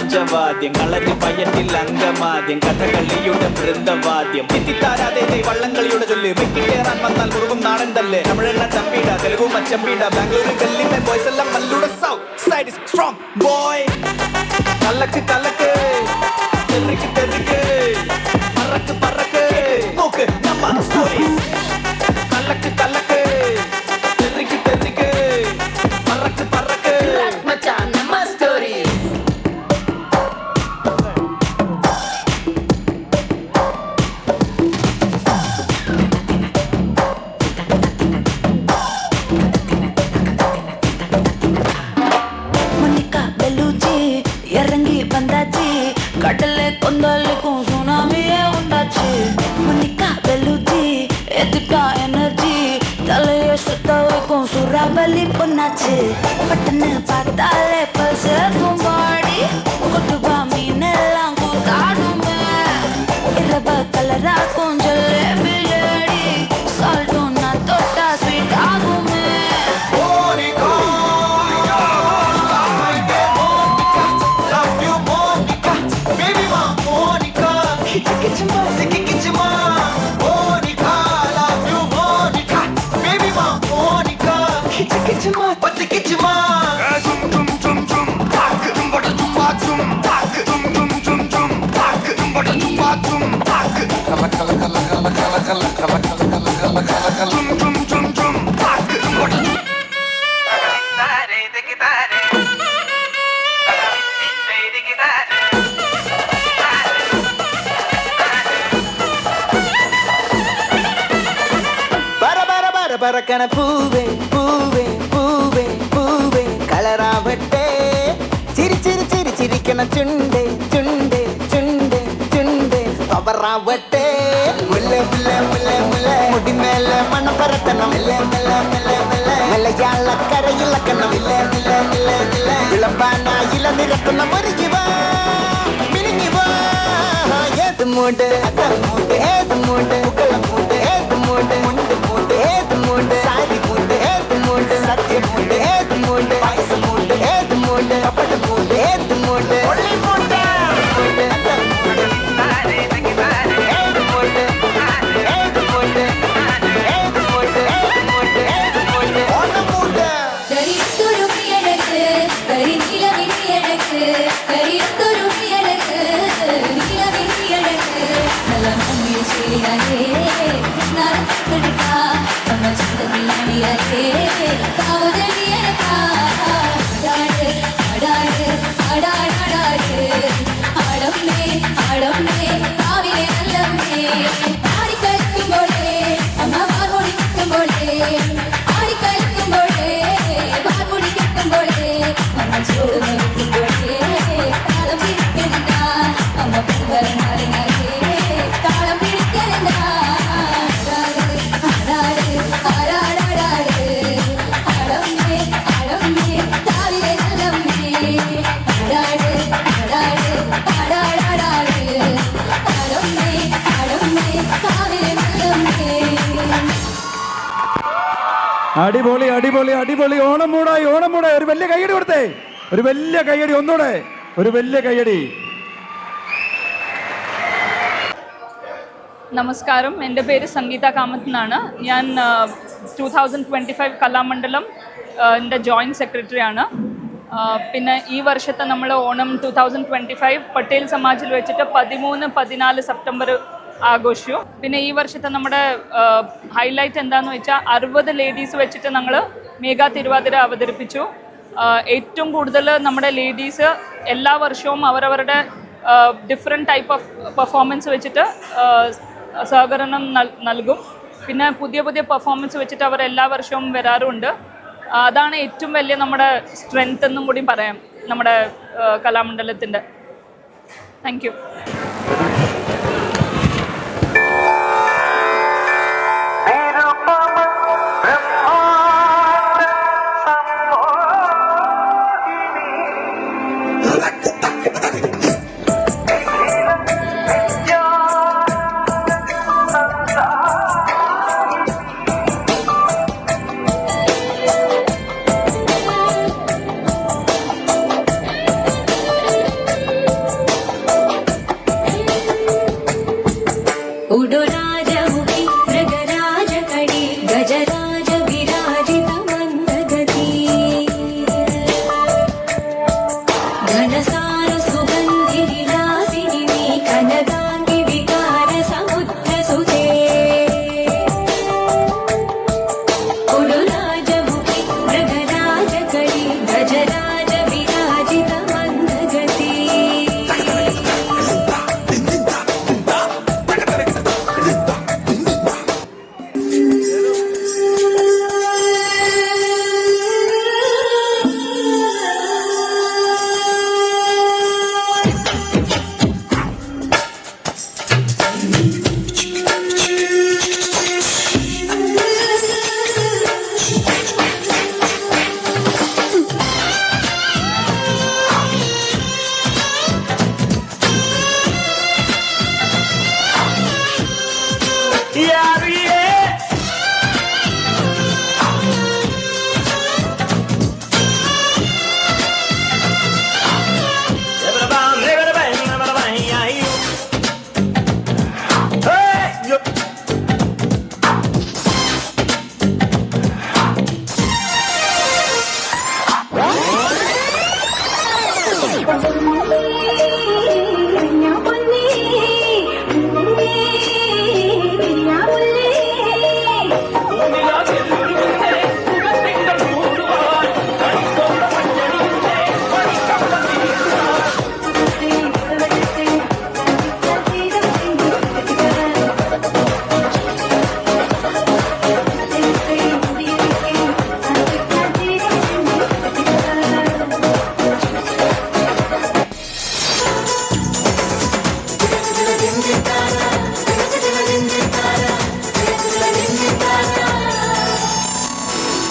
പഞ്ചവാദ്യം കളരി പയ്യറ്റിൽ അങ്കമാദ്യം കഥകളിയുടെ വൃന്ദവാദ്യം എത്തിത്താരാതെ വള്ളംകളിയുടെ ചൊല്ല് വെക്കിട്ടേറാൻ വന്നാൽ മുറുകും നാടൻ തല്ല് തമിഴെണ്ണ ചമ്പീട തെലുഗു മച്ചമ്പീട ബാംഗ്ലൂർ ഗല്ലിന്റെ ബോയ്സ് എല്ലാം മല്ലൂടെ south side is strong boy കലക്ക് കലക്ക് തെറിക്ക് തെറിക്ക് പറക്ക് പറക്ക് നോക്ക് നമ്മ സ്റ്റോറീസ് കലക്ക് കലക്ക് തെറിക്ക് തെറിക്ക് പറക്ക് പറക്ക് മച്ചാൻ നമ്മ സ്റ്റോറീസ് இறங்கி வந்தாச்சு கடல்ல கொந்தளிக்கும் சுனாமியே உண்டாச்சு மணிக்கா வெளுச்சி எதுட்டா எனர்ஜி தலைய சுத்த வைக்கும் சுறாவலி பொண்ணாச்சு பட்டன்னு பார்த்தாலே பல்ஸ் தும்பாடி கொட்டுபா மீனெல்லாம் கூத்தாடுமே இரவ கலராக்கும் ஜல்லேபி லேடி சால்ட்டும் நான் தொட்டா ஸ்வீட் ஆகுமே பறக்கன பூவே பூவே பூவே பூவே കളറാവട്ടെ ചിരി ചിരി ചിരി ചിരിക്കണ ചുണ്ടേ ചുണ്ടേ ചുണ്ടേ ചുണ്ടേ പവറാവട്ടെ മുല്ല മുല്ല മുല്ല മുല്ല മുടിമേലെ മണം പരത്തണം മെല്ലെ മെല്ലെ മെല്ലെ മെല്ലെ മലയാള കരയിളക്കണം മെല്ലെ മെല്ലെ മെല്ലെ മെല്ലെ വിളമ്പാനായില നിരക്കുന്ന മുരുകിവാ മിനിങ്ങിവാ ഏത് മൂട് അത്തം മൂട് ഏത് മൂട് മുക്കള മൂട് ഏത് മൂട് മുണ്ട് മൂട് ഏത് മൂട് സാരി മൂട് ഏത് മൂട് സത്യ മൂട് ഏത് മൂട് പായസ മൂട് ഏത് മൂട് കപ്പട മൂട് ഏത് മൂട് ഒള്ളി മൂട് അത്തം മൂട് ഏത് മൂട് ഏത് മൂട് ഏത് മൂട് ഏത് മൂട് ഏത് മൂട് ഓണം മൂട് കരിത്തുരുമിയഴക്ക് കരിനിലവിനിയഴക്ക് കരിത്തുരുമിയഴക്ക് നിലവിനിയഴക്ക് നല്ല മമ്മിയെ ചെയ്യാനേ നടത്തിട്ടാ നമ്മ ചിന്തമില്ലാണിയേ കാവതലിയനക്കാ അടാട് അടാട് അടാടാടാട് ആടമ്മേ ആടമ്മേ കാവിലെ നല്ലമ്മേ ആടിക്കളിക്കുമ്പോഴേ അമ്മ വാർമൊഴി കിട്ടുമ്പോഴേ ആടിക്കളിക്കുമ്പോഴേ വാർമൊഴി കിട്ടുമ്പോഴേ നമ്മൾ ചോറ് നോക്കുമ്പോഴേ താളം പിടിക്കണ്ട അമ്മ പെൺവരനാളിനാലേ താളം പിടിക്കണ്ട അടിപൊളി അടിപൊളി അടിപൊളി ഓണം മൂടായി ഓണം മൂടായി ഒരു വലിയ കയ്യടി കൊടുത്തേ ഒരു വലിയ കയ്യടി ഒന്നുകൂടെ ഒരു വലിയ കയ്യടി നമസ്കാരം, എൻ്റെ പേര് സംഗീത കാമത്ത് എന്നാണ്. ഞാൻ 2025 കലാമണ്ഡലം എൻ്റെ ജോയിൻറ്റ് സെക്രട്ടറിയാണ്. പിന്നെ ഈ വർഷത്തെ നമ്മൾ ഓണം 2025 പട്ടേൽ സമാജിൽ വെച്ചിട്ട് 13-14 സെപ്റ്റംബർ ആഘോഷിച്ചു. പിന്നെ ഈ വർഷത്തെ നമ്മുടെ ഹൈലൈറ്റ് എന്താണെന്ന് വെച്ചാൽ 60 ലേഡീസ് വെച്ചിട്ട് ഞങ്ങൾ മേഘാ തിരുവാതിര അവതരിപ്പിച്ചു. ഏറ്റവും കൂടുതൽ നമ്മുടെ ലേഡീസ് എല്ലാ വർഷവും അവരവരുടെ ഡിഫറെൻറ്റ് ടൈപ്പ് ഓഫ് പെർഫോമൻസ് വെച്ചിട്ട് സഹകരണം നൽകും. പിന്നെ പുതിയ പുതിയ പെർഫോമൻസ് വെച്ചിട്ട് അവർ എല്ലാ വർഷവും വരാറുണ്ട്. അതാണ് ഏറ്റവും വലിയ നമ്മുടെ സ്ട്രെങ്ത് എന്നും കൂടി പറയാം നമ്മുടെ കലാമണ്ഡലത്തിൻ്റെ. Thank you.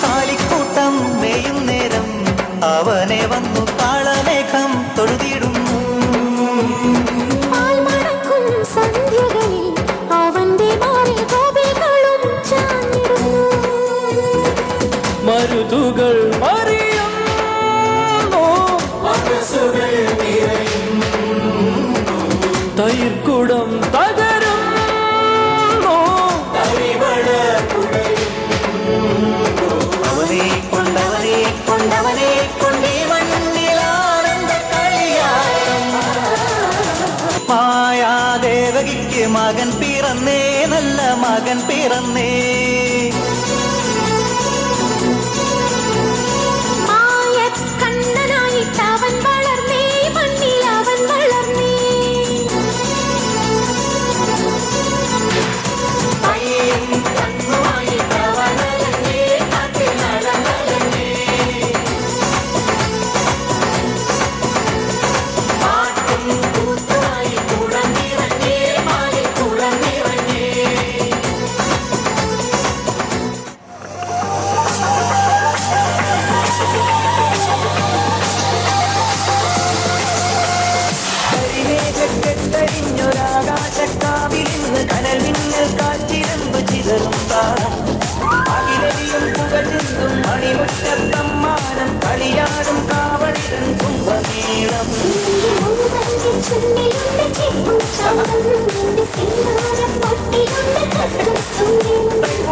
കാലിക്കൂട്ടം മേയും നേരം അവനെ വന്നു കാളമേഘം തൊഴുതിടുന്നു. സന്ധ്യകളിൽ അവന്റെ മാറിൽ ഗോപികളും ചാഞ്ഞിടുന്നു. മരുതുകൾ അറിയുന്നു, മനസ്സുകൾ നിറയുന്നു, തൈർക്കുടം തകരുന്നു, തരിവള കുഴയുന്നു. അവനെ കൊണ്ടവനെ കൊണ്ടവനെ കൊണ്ടേ മണ്ണിലാനന്ദ കളിയാടും. മായാദേവകിക്ക് മകൻ പിറന്നേ, നല്ല മകൻ പിറന്നേ. അവൻ വളർന്നേ, മണ്ണിൽ അവൻ വളർന്നേ. ൊരാകാശക്കാവിലിന്ന് കനൽ മിന്നൽ കാറ്റിരമ്പ് ചിതറും താരം. അകിലരിയും പുകചിന്തും മണിമുറ്റത്തമ്മാനം കളിയാടും കാവടിതൻ കുംഭമേളം.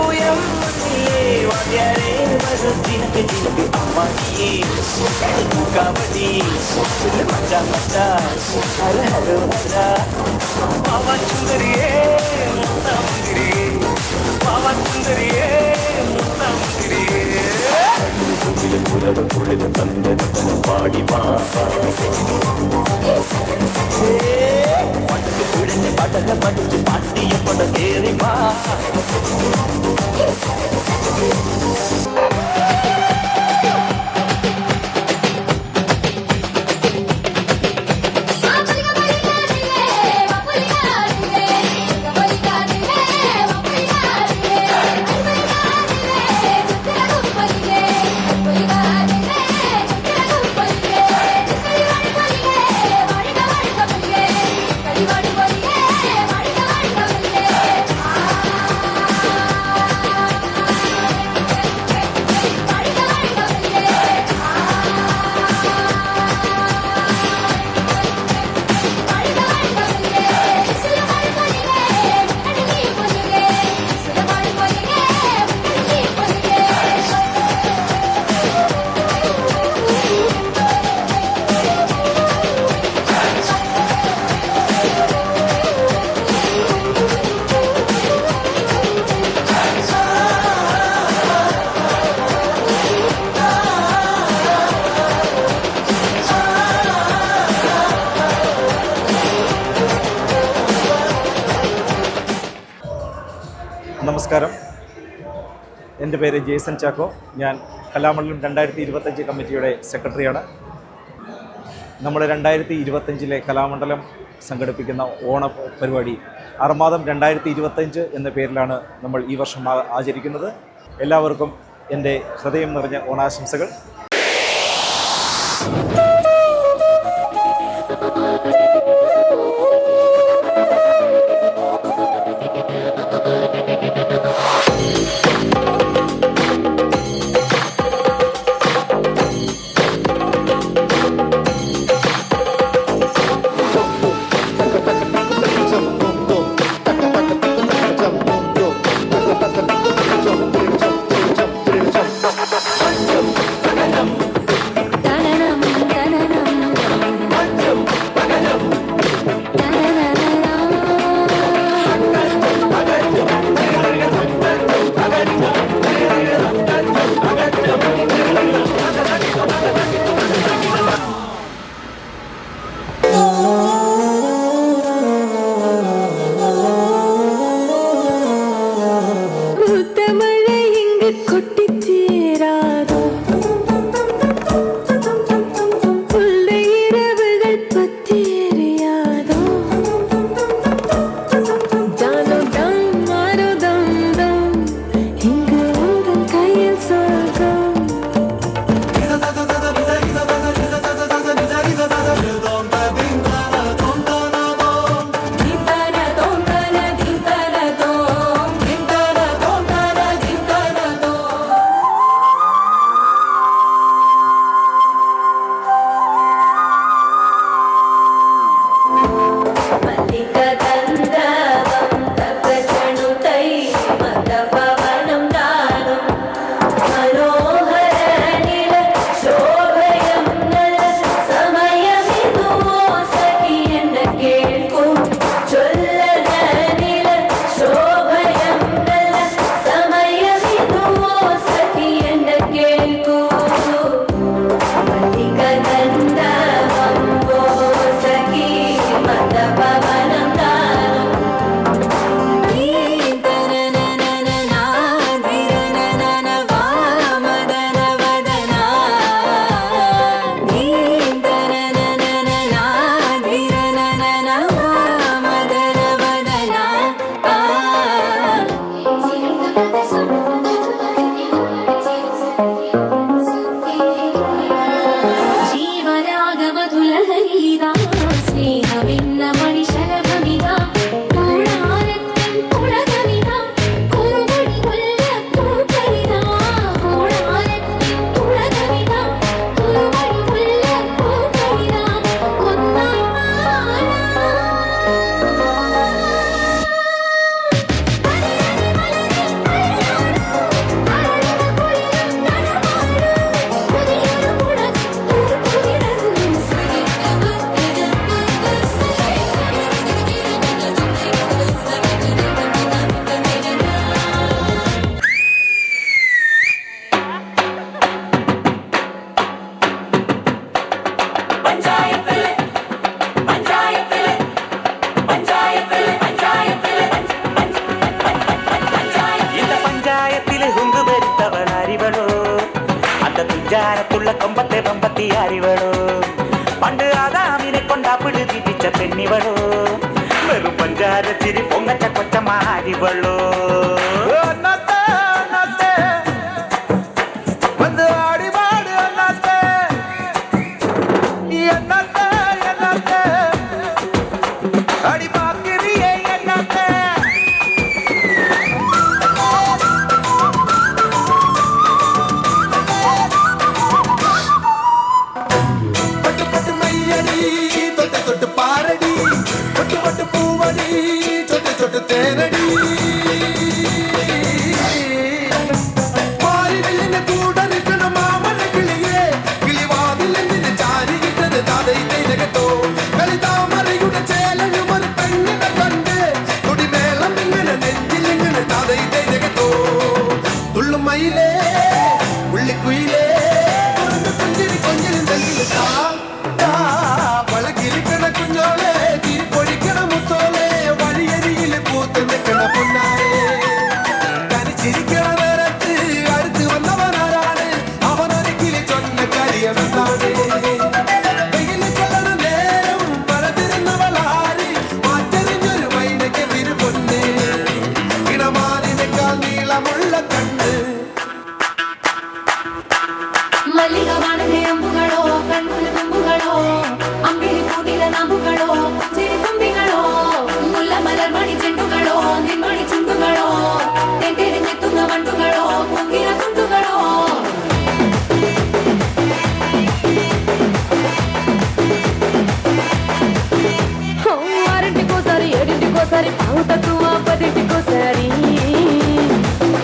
ൂയം വാദ്യാരേ വസത്തിനക്ക് ചിനക്ക് അമ്മാനിയേ കബഡി മച്ച മച്ച ഹര ഹര ഹര. പാവാ സുന്ദരിയേ മുത്തമുന്തിരിയേ, പാവാ സുന്ദരിയേ മുത്തമുന്തിരിയേ. പാടി പടക്ക് പിടിഞ്ഞ് പടക പഠിച്ച് പാട്ടിയ പട കേറി വാ. നമസ്കാരം, എൻ്റെ പേര് ജേസൺ ചാക്കോ. ഞാൻ കലാമണ്ഡലം 2025 കമ്മിറ്റിയുടെ സെക്രട്ടറിയാണ്. നമ്മൾ 2025 കലാമണ്ഡലം സംഘടിപ്പിക്കുന്ന ഓണ പരിപാടി അർമാദം 2025 എന്ന പേരിലാണ് നമ്മൾ ഈ വർഷം ആചരിക്കുന്നത്. എല്ലാവർക്കും എൻ്റെ ഹൃദയം നിറഞ്ഞ ഓണാശംസകൾ. കൊമ്പത്തെ പമ്പത്തി ആരിവളോ പണ്ട് ആദാമിനെ കൊണ്ടാപ്പിള് തീറ്റിച്ച പെണ്ണിവളോ വെറും പഞ്ചാര ചിരി പൊങ്ങച്ച കൊച്ചമാരിവളോ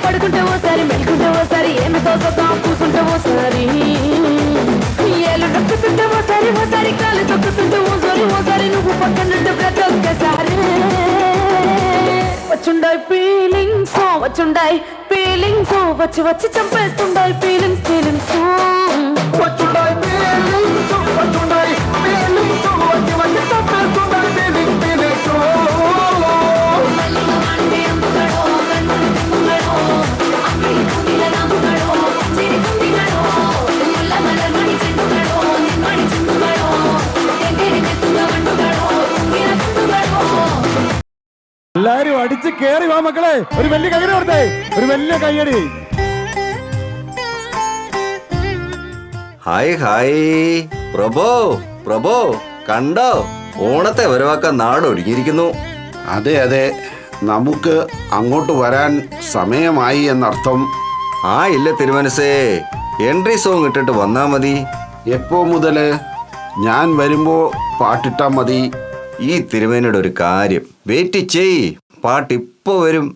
పడుకుంటే ఓసారి మెలుకుంటే ఓసారి ఏమి తోసతా కూసుంటే ఓసారి ఏళ్ళు నొక్కుతుంటే ఓసారి ఓసారి కాలు తొక్కుతుంటే ఓసారి నువ్వు పక్కనుంటే ప్రతి ఒక్కసారి వచ్చుండాయి ఫీలింగ్స్ వచ్చి వచ్చి చంపేస్తుండాయి ఫీలింగ్స్ వచ్చుండాయి ఫీలింగ్స్ వచ్చి వచ్చి చంపేస్తుండాయి ఫీలింగ్స్ എല്ലാരും അടിച്ച് കേറി വാ മക്കളെ, ഒരു വലിയ കൈയടി കൊടുത്തേ, ഒരു വലിയ കൈയടി. ഹായ് ഹായ് പ്രഭോ കണ്ടോ, ഓണത്തെ വരവാക്കാൻ നാട് ഒരുങ്ങിയിരിക്കുന്നു. അതെ അതെ, നമുക്ക് അങ്ങോട്ട് വരാൻ സമയമായി എന്നർത്ഥം. ആ ഇല്ല തിരുമനസേ, എൻട്രി സോങ് ഇട്ടിട്ട് വന്നാ മതി. എപ്പോ മുതല്? ഞാൻ വരുമ്പോ പാട്ടിട്ടാ മതി. ഈ തിരുമേനയുടെ ഒരു കാര്യം, വെയിറ്റ് ചെയ്, പാട്ടിപ്പോ വരും.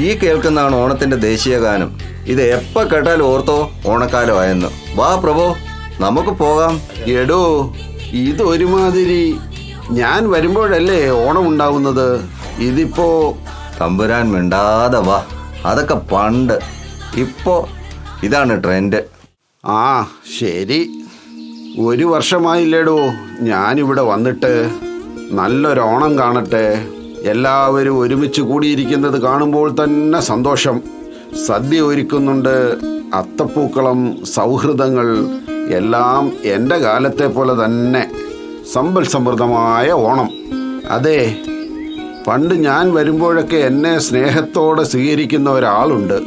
ഈ കേൾക്കുന്നതാണ് ഓണത്തിന്റെ ദേശീയ ഗാനം. ഇത് എപ്പോ കേട്ടാലും ഓർത്തോ ഓണക്കാലം ആയെന്ന്. വാ പ്രഭോ, നമുക്ക് പോകാം. എടോ, ഇതൊരുമാതിരി ഞാൻ വരുമ്പോഴല്ലേ ഓണം ഉണ്ടാവുന്നത്. ഇതിപ്പോ തമ്പുരാൻ മിണ്ടാതെ വാ, അതൊക്കെ പണ്ട്. ഇപ്പോ ഇതാണ് ട്രെൻഡ്. ആ ശരി, 1 വർഷമായില്ലേടോ ഞാനിവിടെ വന്നിട്ട്. നല്ലൊരു ഓണം കാണട്ടെ. എല്ലാവരും ഒരുമിച്ച് കൂടിയിരിക്കുന്നത് കാണുമ്പോൾ തന്നെ സന്തോഷം. സദ്യ ഒരുക്കുന്നുണ്ട്, അത്തപ്പൂക്കളം, സൗഹൃദങ്ങൾ, എല്ലാം എൻ്റെ കാലത്തെ പോലെ തന്നെ സമ്പൽ സമൃദ്ധമായ ഓണം. അതെ, പണ്ട് ഞാൻ വരുമ്പോഴൊക്കെ എന്നെ സ്നേഹത്തോടെ സ്വീകരിക്കുന്ന ഒരാളുണ്ട്,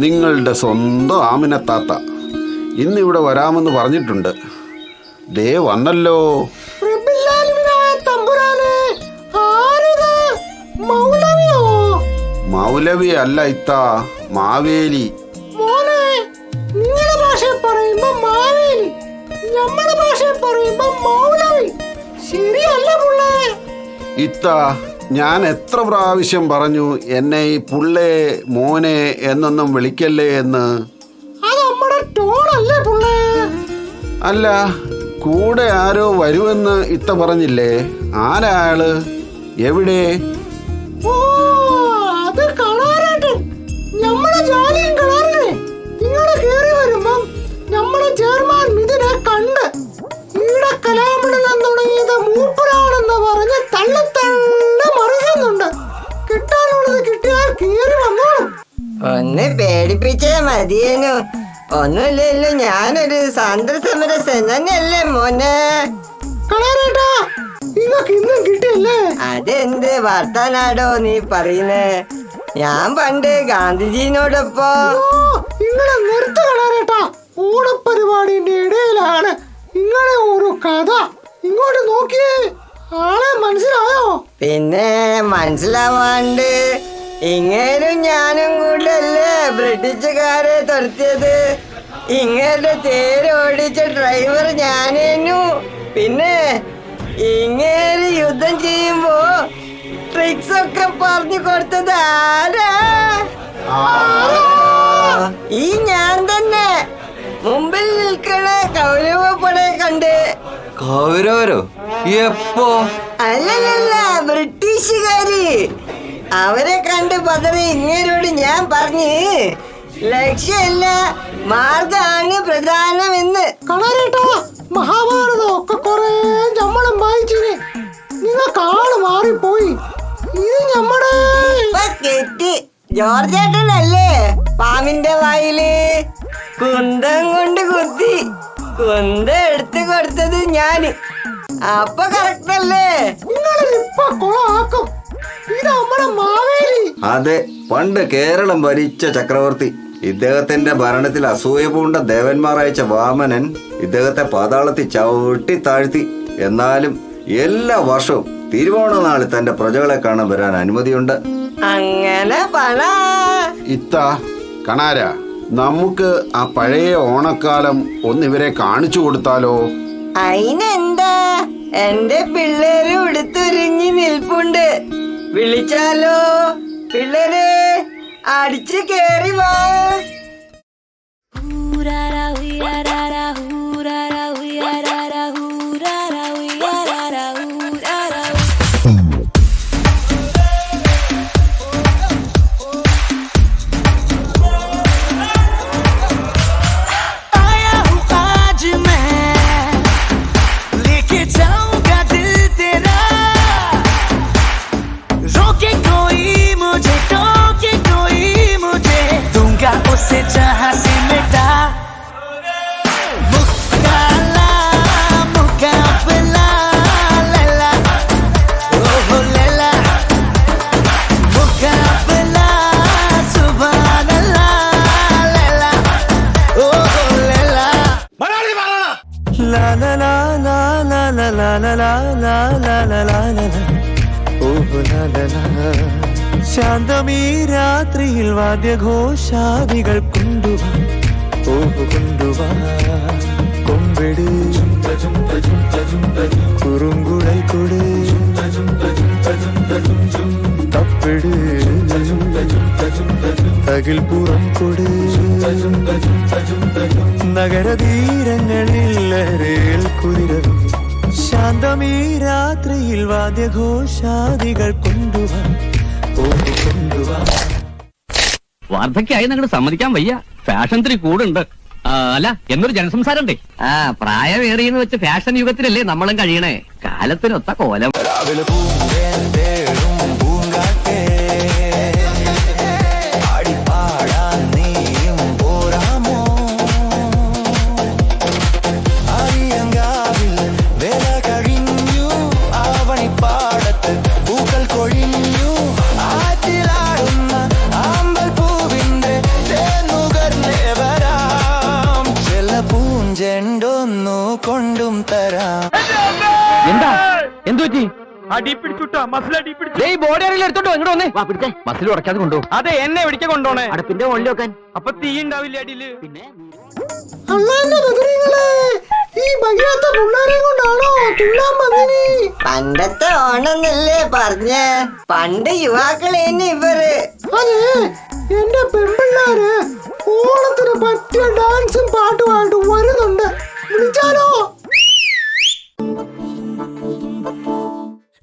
നിങ്ങളുടെ സ്വന്തം ആമിനത്താത്ത. ഇന്നിവിടെ വരാമെന്ന് പറഞ്ഞിട്ടുണ്ട്. ദേ വന്നല്ലോ. മൗലവി അല്ല ഇത്ത, മാവേലി. നിങ്ങളുടെ ഭാഷയിൽ പറയുമ്പോ മാവേലി, നമ്മുടെ ഭാഷയിൽ പറയുമ്പോ മൗലവി. ശരിയല്ല പുള്ളേ? ഇത്ത, ഞാൻ എത്ര പ്രാവശ്യം പറഞ്ഞു എന്നെ ഈ പുള്ളേ മോനെ എന്നൊന്നും വിളിക്കല്ലേ എന്ന്. അത് നമ്മുടെ ടോണല്ലേ പുള്ളേ? അല്ല, കൂടെ ആരോ വരുമെന്ന് ഇത്ത പറഞ്ഞില്ലേ? ആരാ ആള്? എവിടെ? ഓ, അത് കാണാനായിട്ട് നമ്മുടെ ജാലിയും കാണാറേ. നിങ്ങള് കേറി വരുമ്പം നമ്മുടെ ചെയർമാൻ മിഥുനെ കണ്ട് ഈടെ കലാമണ്ഡലം തുടങ്ങിയത് മൂപ്പരാണെന്ന് പറഞ്ഞ് തള്ളത്തള്ള മറിയുന്നുണ്ട്. കിട്ടാനുള്ളത് കിട്ടിയാൽ കേറി വന്നോളും. ഒന്ന് പേടിപ്പിച്ചേ മതിയേനു. ഒന്നുമില്ലല്ലോ, ഞാനൊരു സ്വാതന്ത്ര്യ സമര സേനാനിയല്ലേ മോനെ. ഇന്നും കിട്ടിയല്ലേ? അതെന്ത് വർത്താനാടോ നീ പറയുന്നേ? ഞാൻ പണ്ട് ഗാന്ധിജീനോടൊപ്പം. നിങ്ങളെ നിർത്തുകളാരേട്ടാ, ഓണപ്പരിപാടിന്റെ ഇടയിലാണ് നിങ്ങളെ ഒരു കഥ. ഇങ്ങോട്ട് നോക്കിയേ, ആളെ മനസ്സിലായോ? പിന്നെ മനസ്സിലാവാണ്ട് ഇങ്ങേരും ഞാനും കൂടല്ലേ ബ്രിട്ടീഷുകാരെ തുരത്തിയത്. ഇങ്ങേരുടെ തേര് ഓടിച്ച ഡ്രൈവർ ഞാനേനു. പിന്നെ ഇങ്ങേര് യുദ്ധം ചെയ്യുമ്പോ ട്രിക്സ് ഒക്കെ പറഞ്ഞു കൊടുത്തത് ആരാ? ഈ ഞാൻ തന്നെ. മുമ്പിൽ നിൽക്കണ കൗരവപ്പടയെ കണ്ട്. കൗരവരോ? എപ്പോ? അല്ലല്ല, ബ്രിട്ടീഷുകാര്. അവരെ കണ്ട് പതറി ഇങ്ങേരോട് ഞാൻ പറഞ്ഞ് ലക്ഷ്യമല്ല മാർഗാണ് പ്രധാനമെന്ന്. കളറേട്ടാ, മഹാഭാരതം ഒക്കെ കൊറേ ഞമ്മളും വായിച്ചിന്. നിങ്ങൾക്ക് ആള് മാറിപ്പോയി. ഇത് ഞമ്മടെ കെട്ടി ജോർജേട്ടനല്ലേ പാമ്പിന്റെ വായില് കുന്തം കൊണ്ട് കുത്തി കുന്തം എടുത്ത് കൊടുത്തത് ഞാന്. അപ്പൊ കറക്റ്റ് അല്ലേ? നിങ്ങളിപ്പോ കൊളാക്കും. ഇത് നമ്മുടെ മാവേലി. അതെ, പണ്ട് കേരളം ഭരിച്ച ചക്രവർത്തി. ഇദ്ദേഹത്തിന്റെ ഭരണത്തിൽ അസൂയ പൂണ്ട ദേവന്മാർ അയച്ച വാമനൻ ഇദ്ദേഹത്തെ പാതാളത്തിൽ ചവിട്ടി താഴ്ത്തി. എന്നാലും എല്ലാ വർഷവും തിരുവോണ നാളിൽ തന്റെ പ്രജകളെ കാണാൻ വരാൻ അനുമതിയുണ്ട്. അങ്ങനെ ഇത്ത കണാര, നമുക്ക് ആ പഴയ ഓണക്കാലം ഒന്നിവരെ കാണിച്ചു കൊടുത്താലോ? അയിനെന്താ, എന്റെ പിള്ളേര് ഉടുത്തുരിഞ്ഞ് നിൽപ്പുണ്ട്. വിളിച്ചാലോ? പിള്ളേര് അടിച്ചു കേറി വാ. उसे जहां से मिटा मुकाला मुकाबला लैला ओहो लैला मुकाबला सुभान अल्लाह लैला ओहो लैला मराठी ला ला ला ला ला ला ला ला ला ला ला ला ला ओहो ला ला ला ശാന്തമീ രാത്രിയിൽ വാദ്യഘോഷാദികൾ കൊണ്ടുവാ കൊണ്ടുവാ കൊമ്പെട് കുറുങ്കുഴൽ കൊട് തപ്പെട് തകിൽപ്പുറം കൊട് നഗരതീരങ്ങളിൽ ലഹരേൽ കുതിരവും ശാന്തമീ രാത്രിയിൽ വാദ്യഘോഷാദികൾ കൊണ്ടുവാ. വാർദ്ധക്യായി ഞങ്ങൾ സമ്മതിക്കാൻ വയ്യ. ഫാഷൻ ഇത്തിരി കൂടുണ്ട്. അല്ല, എന്നൊരു ജനസംസാരം ഉണ്ടേ. പ്രായമേറിയെന്ന് വെച്ച് ഫാഷൻ യുഗത്തിലല്ലേ നമ്മളും കഴിയണേ. കാലത്തിനൊത്ത കോലം. കൊണ്ടും തരാം. എന്താ എന്തു പറ്റി? അടി പിടിച്ചുട്ടോ, മസിൽ അടി പിടിച്ചു. ബോഡി ആരെങ്കിലും എടുത്തോട്ടോ, ഇങ്ങോട്ട് വന്നേ. വാ പിടിച്ചേ, മസിൽ ഉടക്കാതെ കൊണ്ടു. അതെ, എന്നെ പിടിക്കാൻ കൊണ്ടോണേ. അടുപ്പിന്റെ മുകളിൽ വെക്കാൻ. അപ്പൊ തീ ഉണ്ടാവില്ല അടിയില്. പിന്നെ ഈ ഭഗിയാത്ത പിള്ളേരെ കൊണ്ടാണോ തുള്ളാൻ വന്നിനി? പണ്ടത്തെ ഓണമെന്നല്ലേ പറഞ്ഞേ? പണ്ട് യുവാക്കളേന് ഇവര്. അതെ, എന്റെ പെൺപിള്ളേര് ഓണത്തിന് പറ്റിയ ഡാൻസും പാട്ടുമായിട്ട് വരുന്നുണ്ട്. വിളിച്ചാലോ?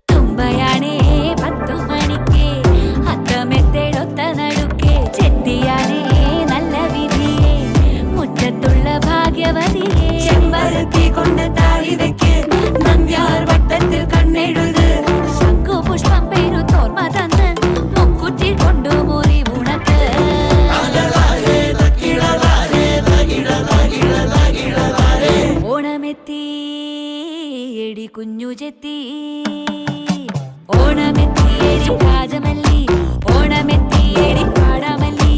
തുമ്പയാണേ 10 മണിക്ക് അത്തമെത്തേടൊത്ത നടുക്കെ ചെത്തിയാണേ നല്ല വിധിയെ മുറ്റത്തുള്ള ഭാഗ്യവതിയെ ചെമ്പരത്തി കൊണ്ട് താഴി വെക്ക് നന്ദ്യാർ വട്ടത്തിൽ കണ്ണെഴുത് ശംഖു പുഷ്പം പേരു തോർമ തന്ന് മുക്കുറ്റി കൊണ്ടു മുറി ഉണക്ക് കുഞ്ഞു ചെത്തി ഓണമെത്തിയേടി രാജമല്ലി ഓണമെത്തിയേടി പാടാമല്ലി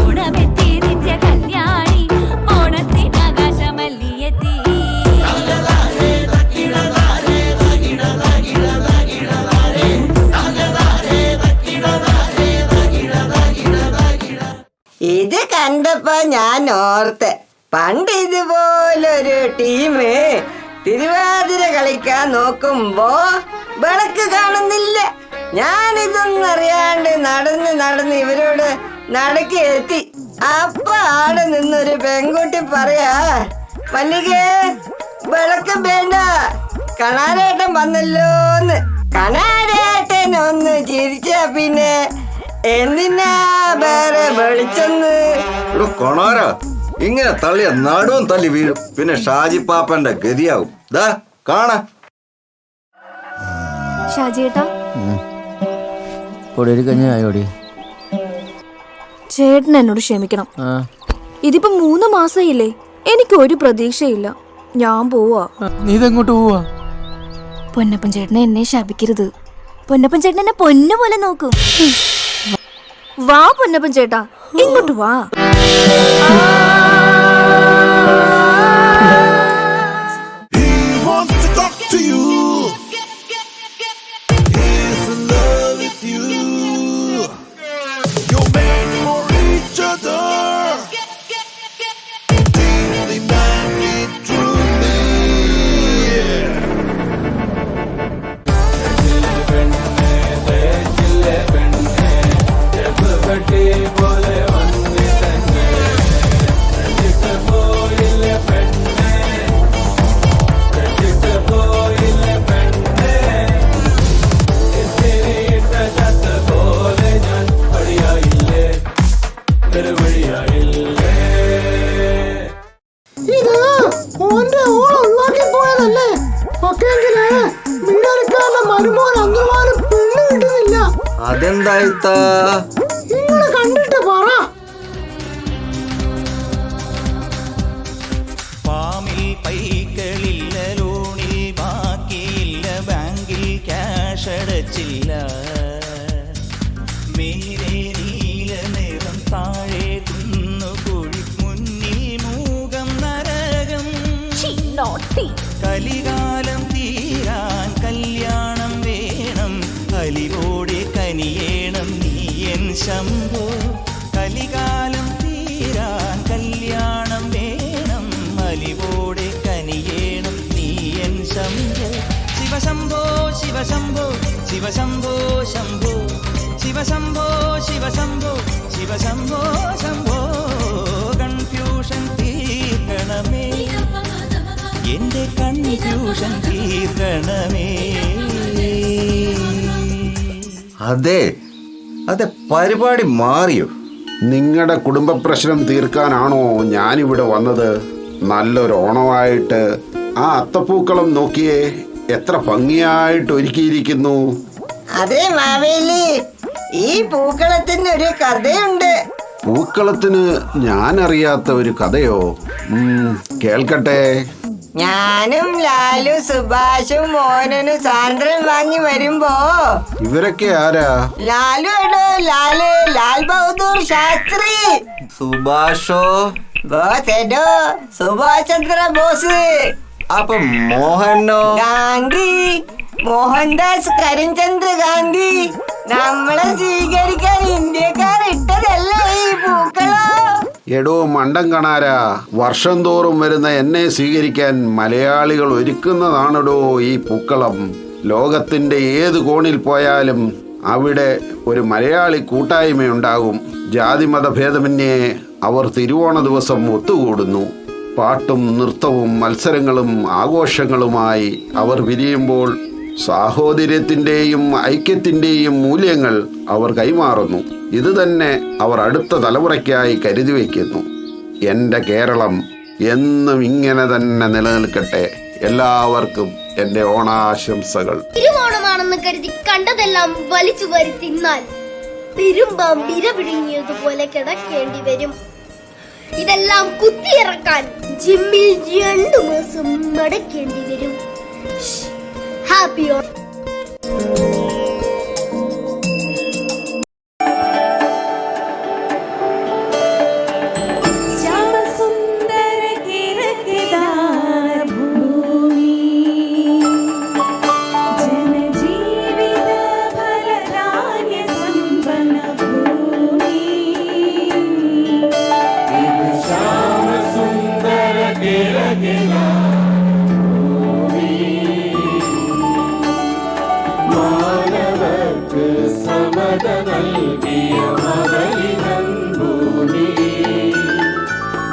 ഓണമെത്തി നിത്യ കല്യാണി ഓണത്തിനാകാശമല്ലി എത്തി ഇത് കണ്ടപ്പോ ഞാൻ ഓർത്ത് പണ്ട് ഇതുപോലൊരു ടീമ് തിരുവാതിര കളിക്കാൻ നോക്കുമ്പോ വിളക്ക് കാണുന്നില്ല. ഞാനിതൊന്നും അറിയാണ്ട് നടന്ന് ഇവരോട് നടക്കി എത്തി. അപ്പൊ ആടെ നിന്നൊരു പെൺകുട്ടി പറയാ, മല്ലികേ വിളക്ക് വേണ്ട, കണാരേട്ടൻ വന്നല്ലോന്ന്. കണാരേട്ടൻ ഒന്ന് ചിരിച്ച പിന്നെ എന്തിനാ വേറെ വെളിച്ചെന്ന്. കൊണാര ഇങ്ങനെ തള്ളിയ നടുവും തല്ലി വീഴും. പിന്നെ ഷാജി പാപ്പന്റെ ഗതിയാവും. ദാ കാണാ ഷാജിയേട്ടാ, കഞ്ഞായോടി ചേട്ടൻ എന്നോട് ക്ഷമിക്കണം. ഇതിപ്പോ 3 മാസമായില്ലേ, എനിക്ക് ഒരു പ്രതീക്ഷയില്ല. ഞാൻ പോവാ. നീ ഇതെങ്ങോട്ട് പോവാ? പൊന്നപ്പൻ ചേട്ടനെ എന്നെ ശപിക്കരുത്. പൊന്നപ്പൻ ചേട്ടൻ എന്നെ പൊന്നു പോലെ നോക്കും. വാ പൊന്നപ്പൻ ചേട്ടാ, ഇങ്ങോട്ട് വാ. ഇത് ഓന്റെ ഓളം ഉണ്ടാക്കി പോയതല്ലേ? ഒക്കെങ്കില് വീടരക്കാരന്റെ മരുമോൻ അന്തമാനം പെണ്ണ് കിട്ടുന്നില്ല. അതെന്തായിത്താ? നിങ്ങള് കണ്ടിട്ട് പറ. ഫാമിൽ പൈക്കളില്ല, ലോണിൽ ബാക്കിയില്ല, ബാങ്കിൽ ക്യാഷ് അടച്ചില്ല. മേലെ നീല നിറം, താഴെ കുന്നുകുഴി, മുന്നിൽ മൂകം നരകം. കലികാലം തീരാൻ കല്യാണം വേണം, അലിവോടെ കനിയേണം നീയൻ ശംഭോ. കലികാലം തീരാൻ കല്യാണം വേണം, അലിവോടെ കനിയേണം നീയൻ ശംഭോ. ശിവശംഭോ ശിവശംഭോ ശിവശംഭോ ശംഭോ ശിവശംഭോ ശിവശംഭോ ശിവശംഭോ ശംഭോ. കൺഫ്യൂഷൻ തീർക്കണമേ, എന്റെ കൺഫ്യൂഷൻ തീർക്കണമേ. അതെ അതെ, പരിപാടി മാറിയോ? നിങ്ങളുടെ കുടുംബ പ്രശ്നം തീർക്കാനാണോ ഞാനിവിടെ വന്നത്? നല്ലൊരു ഓണമായിട്ട് ആ അത്തപ്പൂക്കളം നോക്കിയേ, എത്ര ഭംഗിയായിട്ട് ഒരുക്കിയിരിക്കുന്നു. അതെ മാവേലി, ഈ പൂക്കളത്തിന് ഒരു കഥയുണ്ട്. പൂക്കളത്തിന് ഞാൻ അറിയാത്ത ഒരു കഥയോ? കേൾക്കട്ടെ. ഞാനും ലാലും സുഭാഷും മോനനും സാന്ദ്രൻ വാങ്ങി വരുമ്പോ. ഇവരൊക്കെ ആരാ? ലാലു എടോ, ലാൽ ബഹദൂർ ശാസ്ത്രി. സുഭാഷോ? ബോസ് എടോ, സുഭാഷ് ചന്ദ്ര ബോസ്. അപ്പൊ മോഹനോ? ഗാന്ധി, മോഹൻദാസ് കരംചന്ദ്ര ഗാന്ധി. നമ്മളെ സ്വീകരിക്കാൻ ഇന്ത്യക്കാർ ഇട്ടതല്ലേ ഈ പൂക്കളോ? എടോ മണ്ടം കണാരാ, വർഷം തോറും വരുന്ന എന്നെ സ്വീകരിക്കാൻ മലയാളികൾ ഒരുക്കുന്നതാണെടോ ഈ പൂക്കളം. ലോകത്തിന്റെ ഏത് കോണിൽ പോയാലും അവിടെ ഒരു മലയാളി കൂട്ടായ്മയുണ്ടാകും. ജാതിമത ഭേദമന്യേ അവർ തിരുവോണ ദിവസം ഒത്തുകൂടുന്നു. പാട്ടും നൃത്തവും മത്സരങ്ങളും ആഘോഷങ്ങളുമായി അവർ പിരിയുമ്പോൾ സാഹോദര്യത്തിൻ്റെയും ഐക്യത്തിൻ്റെയും മൂല്യങ്ങൾ അവർ കൈമാറുന്നു. ഇത് തന്നെ അവർ അടുത്ത തലമുറയ്ക്കായി കരുതി വയ്ക്കുന്നു. എൻ്റെ കേരളം എന്നും ഇങ്ങനെ തന്നെ നിലനിൽക്കട്ടെ. എല്ലാവർക്കും എൻ്റെ ഓണാശംസകൾ. തിരുവോണമാണെന്ന് കരുതി കണ്ടതെല്ലാം വലിച്ചു വരി തിന്നാൽ പെരുമ്പാം വിര പിടുങ്ങിയതുപോലെ കിടക്കേണ്ടി വരും. ഇതെല്ലാം കുത്തിയിറക്കാൻ ജിമ്മിൽ 2 മാസം മടക്കേണ്ടി വരും. ഹാപ്പി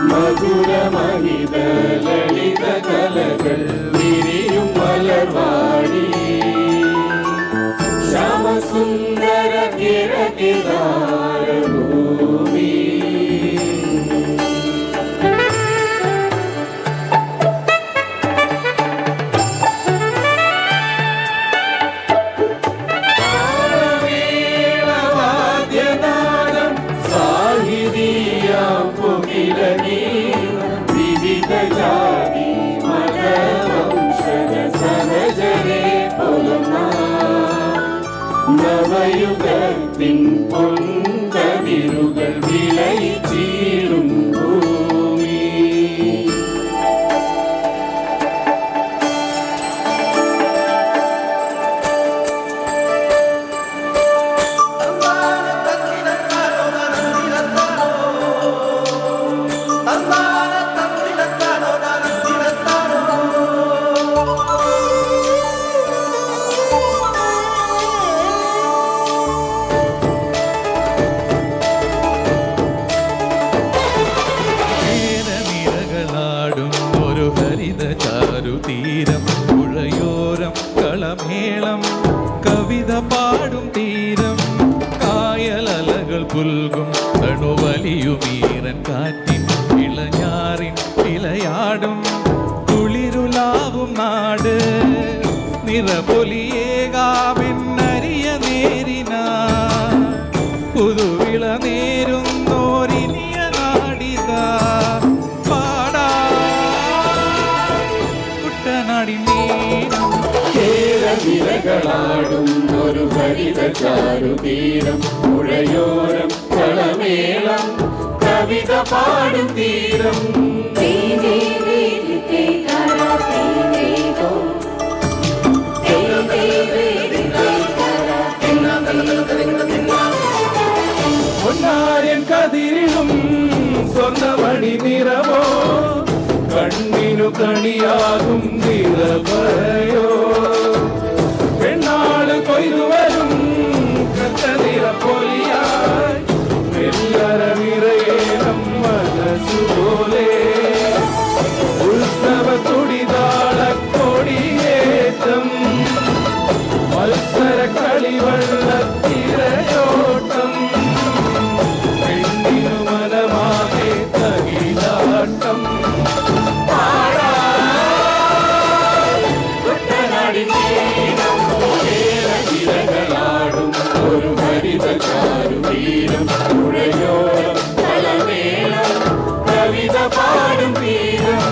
മധുരമഹിത ലളിത കലകൾ വിരിയും മലർവാടി ശ്യാമസുന്ദര കിഴക്കിതാരഭൂമി നവയുഗത്തിൻ പൊൻകതിരുകൾ വിളയിച്ചീടും ഭൂമി തീരം പുഴയോരം കളമേളം കവിത പാടും തീരം കായലലകൾ പുൽകും തണുവലിയുമീറൻ കാറ്റിൻ ഇളഞ്ഞാറിൻ ഇലയാടും കുളിരുലാവും നാട് നിറപൊലിയേകാമെന്നറിയ നേരിന പുതുവിള നേരുന്നോരിനിയ നാടിത ാടും ഒരു ഹരിത ചാരുതീരം പുഴയോരം കളമേളം കവിത പാടും തീരം പൊന്നാര്യൻ കതിരിലും സ്വർണ്ണമണി നിറമോ കണ്ണിനു കണിയാകും നിറവയോ പെണ്ണാള് കൊയ്തുവരും കത്തനിറപ്പൊലിയായി വെല്ലറ നിറയേണം മനസ്സുപോലെ ഉത്സവ തുടിതാളക്കൊടിയേറ്റം മത്സര കളിവള്ളത്തിരയോട്ടം പെണ്ണിനു മനമാകെ തകിലാട്ടം ഒരു ഹരിത ചാരുതീരം പുഴയോരം കളമേളം കവിത പാടും തീരം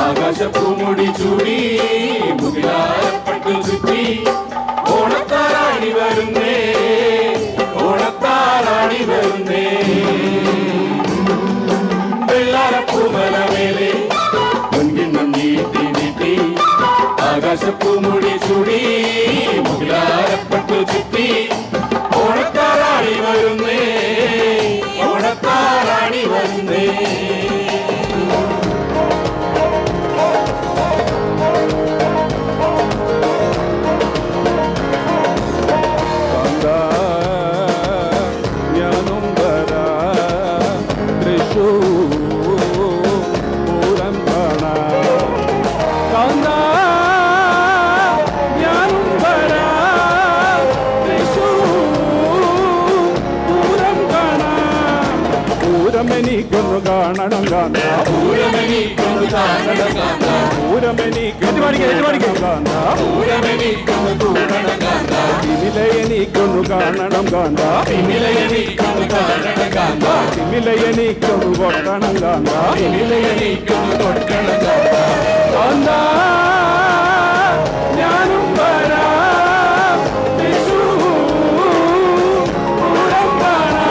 ആകാശ ആകാശപ്പൂമുടി ചൂടി മുകിലാരപ്പട്ടു ചുറ്റി ഓണത്താറാടി വരുന്നേ ഓണത്താറാടി വരുന്നേ വെള്ളാരപ്പൂമലമേലെ പൊൻകിണ്ണം നീട്ടി നീട്ടി ആകാശപ്പൂമുടി ചൂടി മുകിലാരപ്പട്ടു ചുറ്റി ഓണത്താറാടി വരുന്നേ ഓണത്താറാടി വരുന്നേ പൂരമെനിക്കൊന്നു കാണണം കാന്ത പൂരമെനിക്കൊന്നു കാണണം കാന്ത പൂരമെനിക്കൊന്നു കാന്ത പൂരമെനിക്കൊന്നു കൂടണം കാന്ത തിമിലയെനിക്കൊന്നു കാണണം കാന്ത തിമിലയെനിക്കൊന്നു കാണണം കാന്ത തിമിലയെനിക്കൊന്നു കൊട്ടണം കാന്ത തിമിലയെനിക്കൊന്നു കൊട്ടണം കാന്ത കാന്ത ഞാനും വരാം തൃശ്ശൂർ പൂരം കാണാം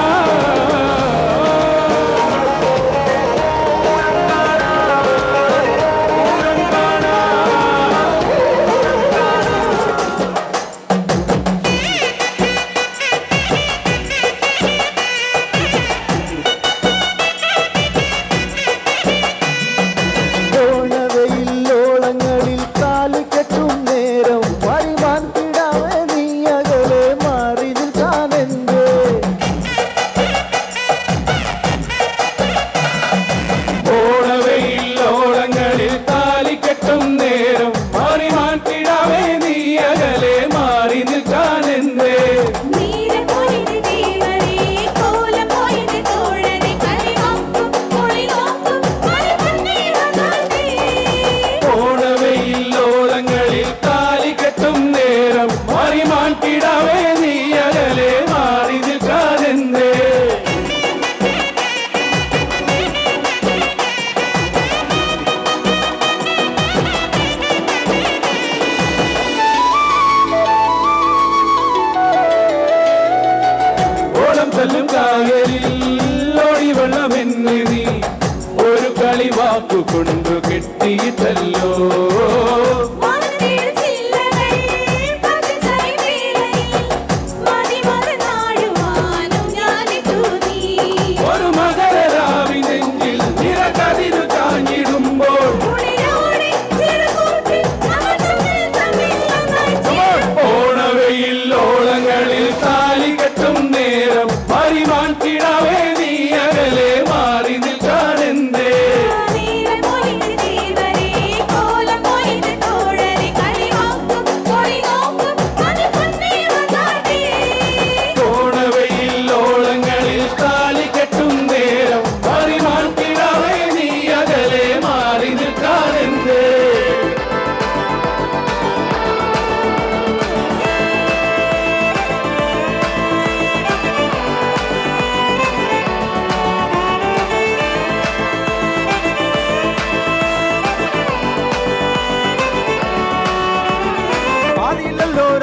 ഒരു കളിവാക്കുകൊണ്ടു കെട്ടിയിട്ടല്ലോ ഒരു മകരരാവിനെങ്കിൽ നിറകതിരു താങ്ങിടുമ്പോൾ ഓണവെയിൽ ഓളങ്ങളിൽ താലി കെട്ടും നേരം പരിമാൻ കിടാവേ നീ അകലെ മാറി നിൽക്കാനെന്തേ ഓണവെയിൽ ഓളങ്ങളിൽ താലി കെട്ടും നേരം പരിമാൻ കിടാവേ നീ അകലെ മാറി നിൽക്കാനെന്തേ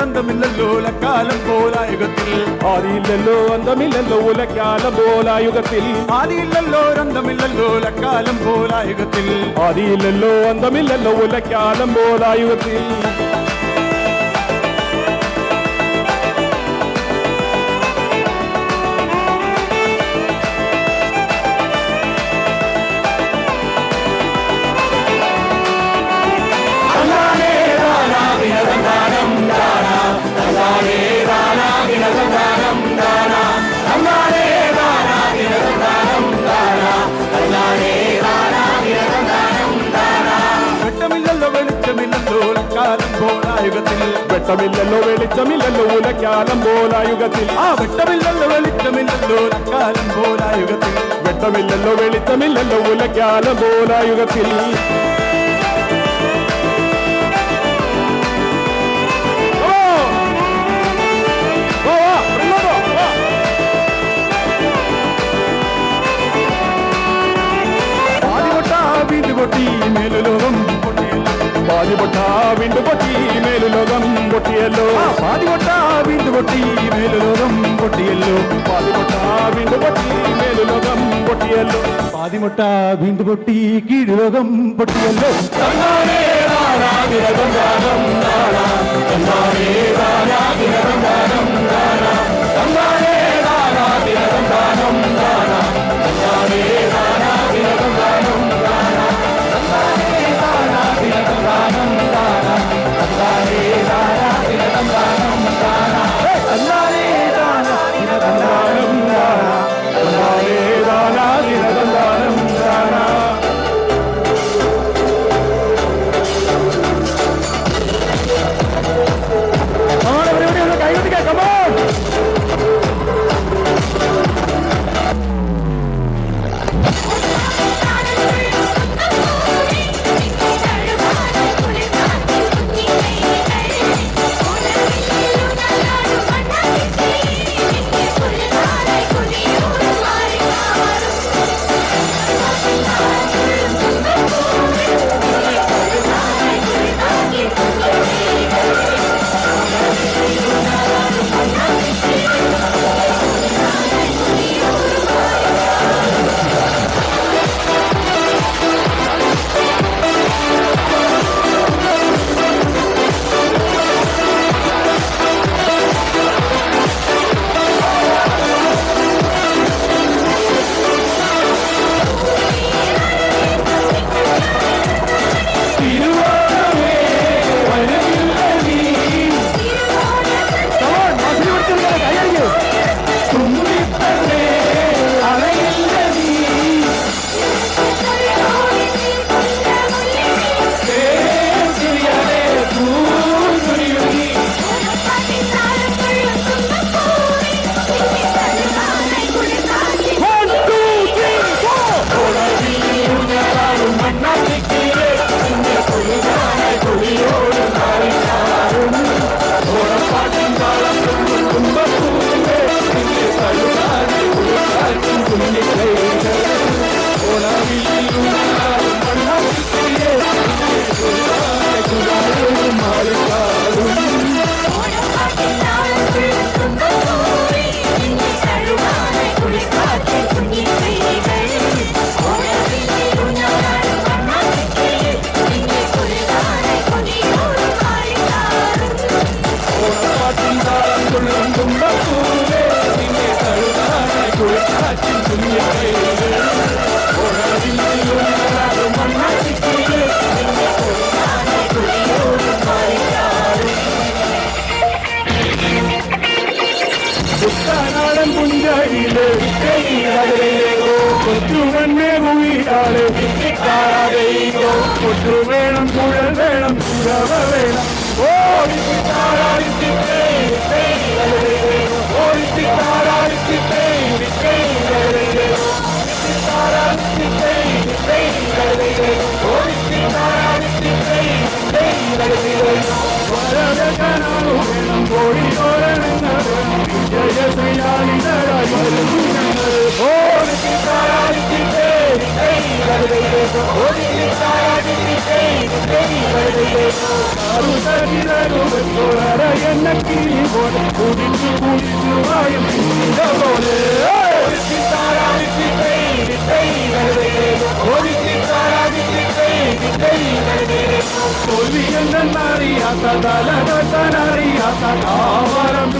അന്തമില്ലല്ലോ ലക്കാലം പോലായുഗത്തിൽ ആദിയില്ലല്ലോ അന്തമില്ലല്ലോ ലക്കാലം പോലായുഗത്തിൽ ആദിയില്ലല്ലോ അന്തമില്ലല്ലോ ലക്കാലം പോലായുഗത്തിൽ ആദിയില്ലല്ലോ അന്തമില്ലല്ലോ ലക്കാലം പോലായുഗത്തിൽ വെട്ടമില്ലല്ലോ വെളിച്ചമില്ലല്ലോ ഉലക്കാലം പോലായുഗത്തിൽ ആ വെട്ടമില്ലല്ലോ വെളിച്ചമില്ലല്ലോ കാലം പോലായുഗത്തിൽ വെട്ടമില്ലല്ലോ വെളിച്ചമില്ലല്ലോ ഉലക്കാലം പോലായുഗത്തിൽ മേലുലോകം വീണ്ടും പൊട്ടി മേലുലോകം പൊട്ടിയല്ലോ പാതികൊട്ട വീണ്ടും പൊട്ടി മേലുലോകം പൊട്ടിയല്ലോ പാതിമുട്ട വീണ്ടും പൊട്ടി മേലുലോകം പൊട്ടിയല്ലോ പാതിമുട്ട വീണ്ടും പൊട്ടി കീഴുലോകം പൊട്ടിയല്ലോ തന്നാനേ നാനാ വിരകം ഗാനം നാനാ തന്നാനേ നാനാ വിരകം ഗാനം നാനാ തന്നാനേ നാനാ വിരകം ഗാനം നാനാ തന്നാനേ നാനാ വിരകം ഗാനം നാനാ തന്നാനേ നാനാ വിരകം ഗാനം നാനാ തന്നാനേ നാനാ വിരകം ഗാനം നാനാ തന്നാനേ നാനാ വിരകം ഗാനം നാനാ തന്നാനേ നാനാ വിരകം ഗാനം നാനാ കുട്ടനാടൻ പുഞ്ചയിലെ കൊച്ചുമണ്ണേ കുയിലാളെ കൊച്ചു വേണം കുഴൽ വേണം കുഴവ വേണം അറിയാത്ത തലകത്തനറിയാത്ത കാവലം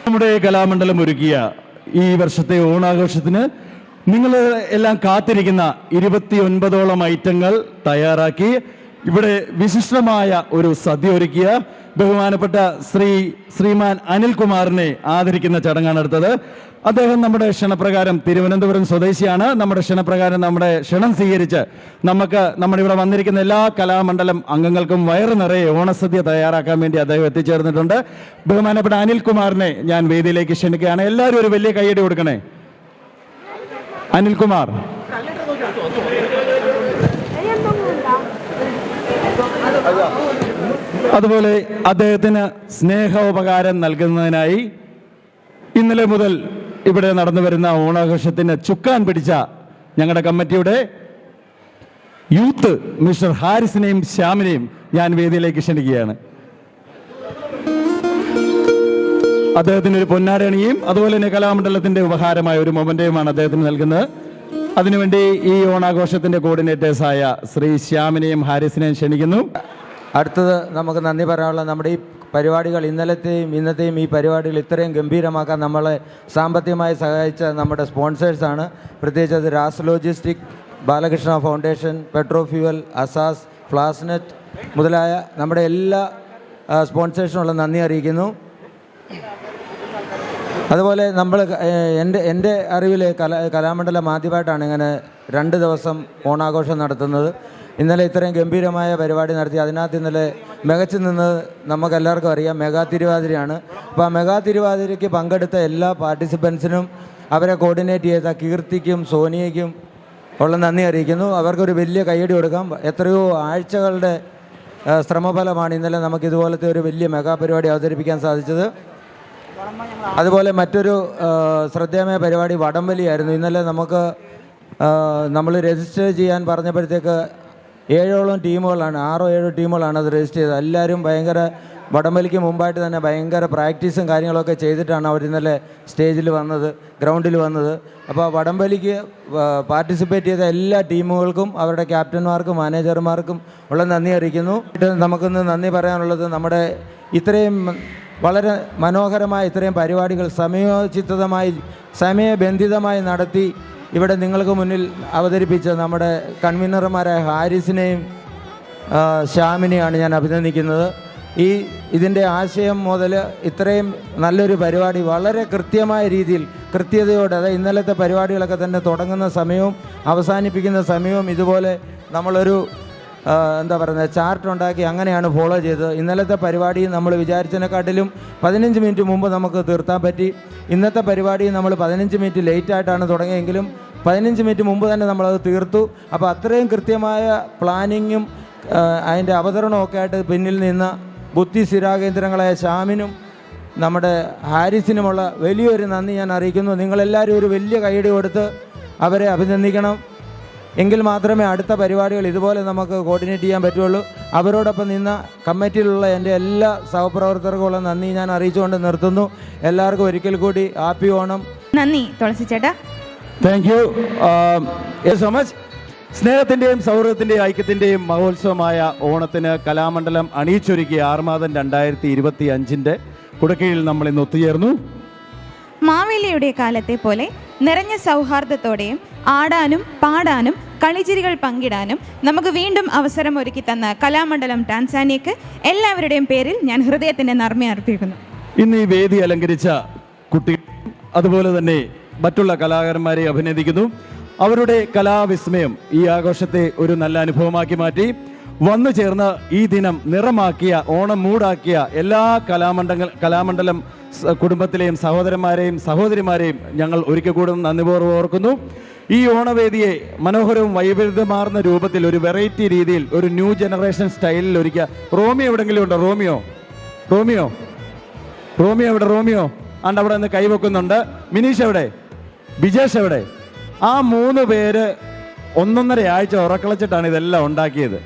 നമ്മുടെ കലാമണ്ഡലം ഒരുക്കിയ ഈ വർഷത്തെ ഓണാഘോഷത്തിന് നിങ്ങൾ എല്ലാം കാത്തിരിക്കുന്ന 29ഓളം ഐറ്റങ്ങൾ തയ്യാറാക്കി ഇവിടെ വിശിഷ്ടമായ ഒരു സദ്യ ഒരുക്കിയ ബഹുമാനപ്പെട്ട ശ്രീമാൻ അനിൽകുമാറിനെ ആദരിക്കുന്ന ചടങ്ങാണ് അടുത്തത്. അദ്ദേഹം നമ്മുടെ ക്ഷണപ്രകാരം തിരുവനന്തപുരം സ്വദേശിയാണ്. നമ്മുടെ ക്ഷണപ്രകാരം നമ്മുടെ ക്ഷണം സ്വീകരിച്ച് നമ്മുടെ ഇവിടെ വന്നിരിക്കുന്ന എല്ലാ കലാമണ്ഡലം അംഗങ്ങൾക്കും വയറ് നിറയെ ഓണസദ്യ തയ്യാറാക്കാൻ വേണ്ടി അദ്ദേഹം എത്തിച്ചേർന്നിട്ടുണ്ട്. ബഹുമാനപ്പെട്ട അനിൽകുമാറിനെ ഞാൻ വേദിയിലേക്ക് ക്ഷണിക്കുകയാണ്. എല്ലാവരും ഒരു വലിയ കയ്യടി കൊടുക്കണേ. അനിൽകുമാർ. അതുപോലെ അദ്ദേഹത്തിന് സ്നേഹോപകാരം നൽകുന്നതിനായി ഇന്നലെ മുതൽ ഇവിടെ നടന്നു വരുന്ന ഓണാഘോഷത്തിന് ചുക്കാൻ പിടിച്ച ഞങ്ങളുടെ കമ്മിറ്റിയുടെ യൂത്ത് മിസ്റ്റർ ഹാരിസിനെയും ശ്യാമിനെയും ഞാൻ വേദിയിലേക്ക് ക്ഷണിക്കുകയാണ്. അദ്ദേഹത്തിന് ഒരു പൊന്നാടണിയും അതുപോലെ തന്നെ കലാമണ്ഡലത്തിന്റെ ഉപഹാരമായ ഒരു മൊമെന്റയുമാണ് അദ്ദേഹത്തിന് നൽകുന്നത്. അതിനുവേണ്ടി ഈ ഓണാഘോഷത്തിന്റെ കോർഡിനേറ്റേഴ്സായ ശ്രീ ശ്യാമിനെയും ഹാരിസിനെയും ക്ഷണിക്കുന്നു. അടുത്തത് നമുക്ക് നന്ദി പറയാനുള്ള നമ്മുടെ ഈ പരിപാടികൾ ഇന്നലത്തെയും ഇന്നത്തെയും ഈ പരിപാടികൾ ഇത്രയും ഗംഭീരമാക്കാൻ നമ്മളെ സാമ്പത്തികമായി സഹായിച്ച നമ്മുടെ സ്പോൺസേഴ്സാണ്. പ്രത്യേകിച്ച് അത് Raz logistic, Balakrishna foundation, petro fuel, അസാസ്, ഫ്ലാസ്നെറ്റ് മുതലായ നമ്മുടെ എല്ലാ സ്പോൺസേഴ്സിനുള്ള നന്ദി അറിയിക്കുന്നു. അതുപോലെ നമ്മൾ എൻ്റെ അറിവിൽ കലാമണ്ഡലം ആദ്യമായിട്ടാണ് ഇങ്ങനെ 2 ദിവസം ഓണാഘോഷം നടത്തുന്നത്. ഇന്നലെ ഇത്രയും ഗംഭീരമായ പരിപാടി നടത്തി. അതിനകത്ത് ഇന്നലെ മികച്ചു നിന്നത് നമുക്കെല്ലാവർക്കും അറിയാം, മെഗാ തിരുവാതിരയാണ്. അപ്പോൾ ആ മെഗാ തിരുവാതിരയ്ക്ക് പങ്കെടുത്ത എല്ലാ പാർട്ടിസിപ്പൻസിനും അവരെ കോർഡിനേറ്റ് ചെയ്ത കീർത്തിക്കും സോനിയയ്ക്കും ഉള്ള നന്ദി അറിയിക്കുന്നു. അവർക്കൊരു വലിയ കയ്യടി കൊടുക്കാം. എത്രയോ ആഴ്ചകളുടെ ശ്രമഫലമാണ് ഇന്നലെ നമുക്കിതുപോലത്തെ ഒരു വലിയ മെഗാ പരിപാടി അവതരിപ്പിക്കാൻ സാധിച്ചത്. അതുപോലെ മറ്റൊരു ശ്രദ്ധേയമായ പരിപാടി വടംവലിയായിരുന്നു. ഇന്നലെ നമ്മൾ രജിസ്റ്റർ ചെയ്യാൻ പറഞ്ഞപ്പോഴത്തേക്ക് 7ഓളം ടീമുകളാണ്, 6-7 ടീമുകളാണ് അത് രജിസ്റ്റർ ചെയ്തത്. എല്ലാവരും ഭയങ്കര വടംവലിക്ക് മുമ്പായിട്ട് തന്നെ ഭയങ്കര പ്രാക്ടീസും കാര്യങ്ങളൊക്കെ ചെയ്തിട്ടാണ് അവർ ഇന്നലെ സ്റ്റേജിൽ വന്നത്, ഗ്രൗണ്ടിൽ വന്നത്. അപ്പോൾ വടംവലിക്ക് പാർട്ടിസിപ്പേറ്റ് ചെയ്ത എല്ലാ ടീമുകൾക്കും അവരുടെ ക്യാപ്റ്റന്മാർക്കും മാനേജർമാർക്കും ഉള്ള നന്ദി അറിയിക്കുന്നു. നമുക്കിന്ന് നന്ദി പറയാനുള്ളത് നമ്മുടെ ഇത്രയും വളരെ മനോഹരമായ ഇത്രയും പരിപാടികൾ സമയോചിതമായി സമയബന്ധിതമായി നടത്തി ഇവിടെ നിങ്ങൾക്ക് മുന്നിൽ അവതരിപ്പിച്ച നമ്മുടെ കൺവീനർമാരായ ഹാരിസിനെയും ശ്യാമിനെയാണ് ഞാൻ അഭിനന്ദിക്കുന്നത്. ഇതിൻ്റെ ആശയം മുതൽ ഇത്രയും നല്ലൊരു പരിപാടി വളരെ കൃത്യമായ രീതിയിൽ കൃത്യതയോടെ, അതായത് ഇന്നലത്തെ പരിപാടികളൊക്കെ തന്നെ തുടങ്ങുന്ന സമയവും അവസാനിപ്പിക്കുന്ന സമയവും ഇതുപോലെ നമ്മളൊരു ചാർട്ട് ഉണ്ടാക്കി അങ്ങനെയാണ് ഫോളോ ചെയ്തത്. ഇന്നലത്തെ പരിപാടി നമ്മൾ വിചാരിച്ചതിനെക്കാട്ടിലും 15 മിനിറ്റ് മുമ്പ് നമുക്ക് തീർത്താൻ പറ്റി. ഇന്നത്തെ പരിപാടി നമ്മൾ 15 മിനിറ്റ് ലേറ്റായിട്ടാണ് തുടങ്ങിയെങ്കിലും 15 മിനിറ്റ് മുമ്പ് തന്നെ നമ്മളത് തീർത്തു. അപ്പോൾ അത്രയും കൃത്യമായ പ്ലാനിങ്ങും അതിൻ്റെ അവതരണമൊക്കെ ആയിട്ട് പിന്നിൽ നിന്ന ബുദ്ധി സ്ഥിരാകേന്ദ്രങ്ങളായ ശ്യാമിനും നമ്മുടെ ഹാരിസിനുമുള്ള വലിയൊരു നന്ദി ഞാൻ അറിയിക്കുന്നു. നിങ്ങളെല്ലാവരും ഒരു വലിയ കൈയടി കൊടുത്ത് അവരെ അഭിനന്ദിക്കണം. എങ്കിൽ മാത്രമേ അടുത്ത പരിപാടികൾ ഇതുപോലെ നമുക്ക് കോർഡിനേറ്റ് ചെയ്യാൻ പറ്റുള്ളൂ. അവരോടൊപ്പം നിന്ന കമ്മിറ്റിയിലുള്ള എൻ്റെ എല്ലാ സഹപ്രവർത്തകർക്കുള്ള നന്ദി ഞാൻ അറിയിച്ചുകൊണ്ട് നിർത്തുന്നു. എല്ലാവർക്കും ഒരിക്കൽ കൂടി ഹാപ്പി ഓണം. നന്ദി തുളസി ചേട്ടാ. Thank you so much. സ്നേഹത്തിൻ്റെയും സൗഹൃദത്തിൻ്റെയും ഐക്യത്തിൻ്റെയും മഹോത്സവമായ ഓണത്തിന് കലാമണ്ഡലം അണിയിച്ചൊരുക്കിയ ആർമാദം 2025 കുടക്കീഴിൽ നമ്മൾ ഇന്ന് ഒത്തുചേർന്നു. മാവേലിയുടെ കാലത്തെ പോലെ നിറഞ്ഞ സൗഹാർദ്ദത്തോടെയും ആടാനും പാടാനും കളിച്ചിരികൾ പങ്കിടാനും നമുക്ക് വീണ്ടും അവസരം ഒരുക്കി തന്ന കലാമണ്ഡലം ടാൻസാനിയക്ക് എല്ലാവരുടെയും പേരിൽ ഞാൻ ഹൃദയത്തിൻ്റെ നന്ദി അർപ്പിക്കുന്നു. ഇന്ന് ഈ വേദി അലങ്കരിച്ച കുട്ടികൾ അതുപോലെ തന്നെ മറ്റുള്ള കലാകാരന്മാരെ അഭിനന്ദിക്കുന്നു. അവരുടെ കലാവിസ്മയം ഈ ആഘോഷത്തെ ഒരു നല്ല അനുഭവമാക്കി മാറ്റി. വന്നു ചേർന്ന് ഈ ദിനം നിറമാക്കിയ, ഓണം മൂടാക്കിയ എല്ലാ കലാമണ്ഡലം കുടുംബത്തിലെയും സഹോദരന്മാരെയും സഹോദരിമാരെയും ഞങ്ങൾ ഒരിക്കൽ കൂടി നന്ദിപൂർവ്വം ഓർക്കുന്നു. ഈ ഓണവേദിയെ മനോഹരവും വൈവിധ്യമാർന്ന രൂപത്തിൽ ഒരു വെറൈറ്റി രീതിയിൽ ഒരു ന്യൂ ജനറേഷൻ സ്റ്റൈലിൽ ഒരുക്കുക. റോമിയോ എവിടെങ്കിലും ഉണ്ടോ? റോമിയോ എവിടെ? റോമിയോ ആണ്ട് അവിടെ നിന്ന് കൈവെക്കുന്നുണ്ട്. മിനീഷ് എവിടെ? ബിജേഷ് എവിടെ? ആ 3 പേര് 1.5 ആഴ്ച ഉറക്കളച്ചിട്ടാണ് ഇതെല്ലാം ഉണ്ടാക്കിയത്.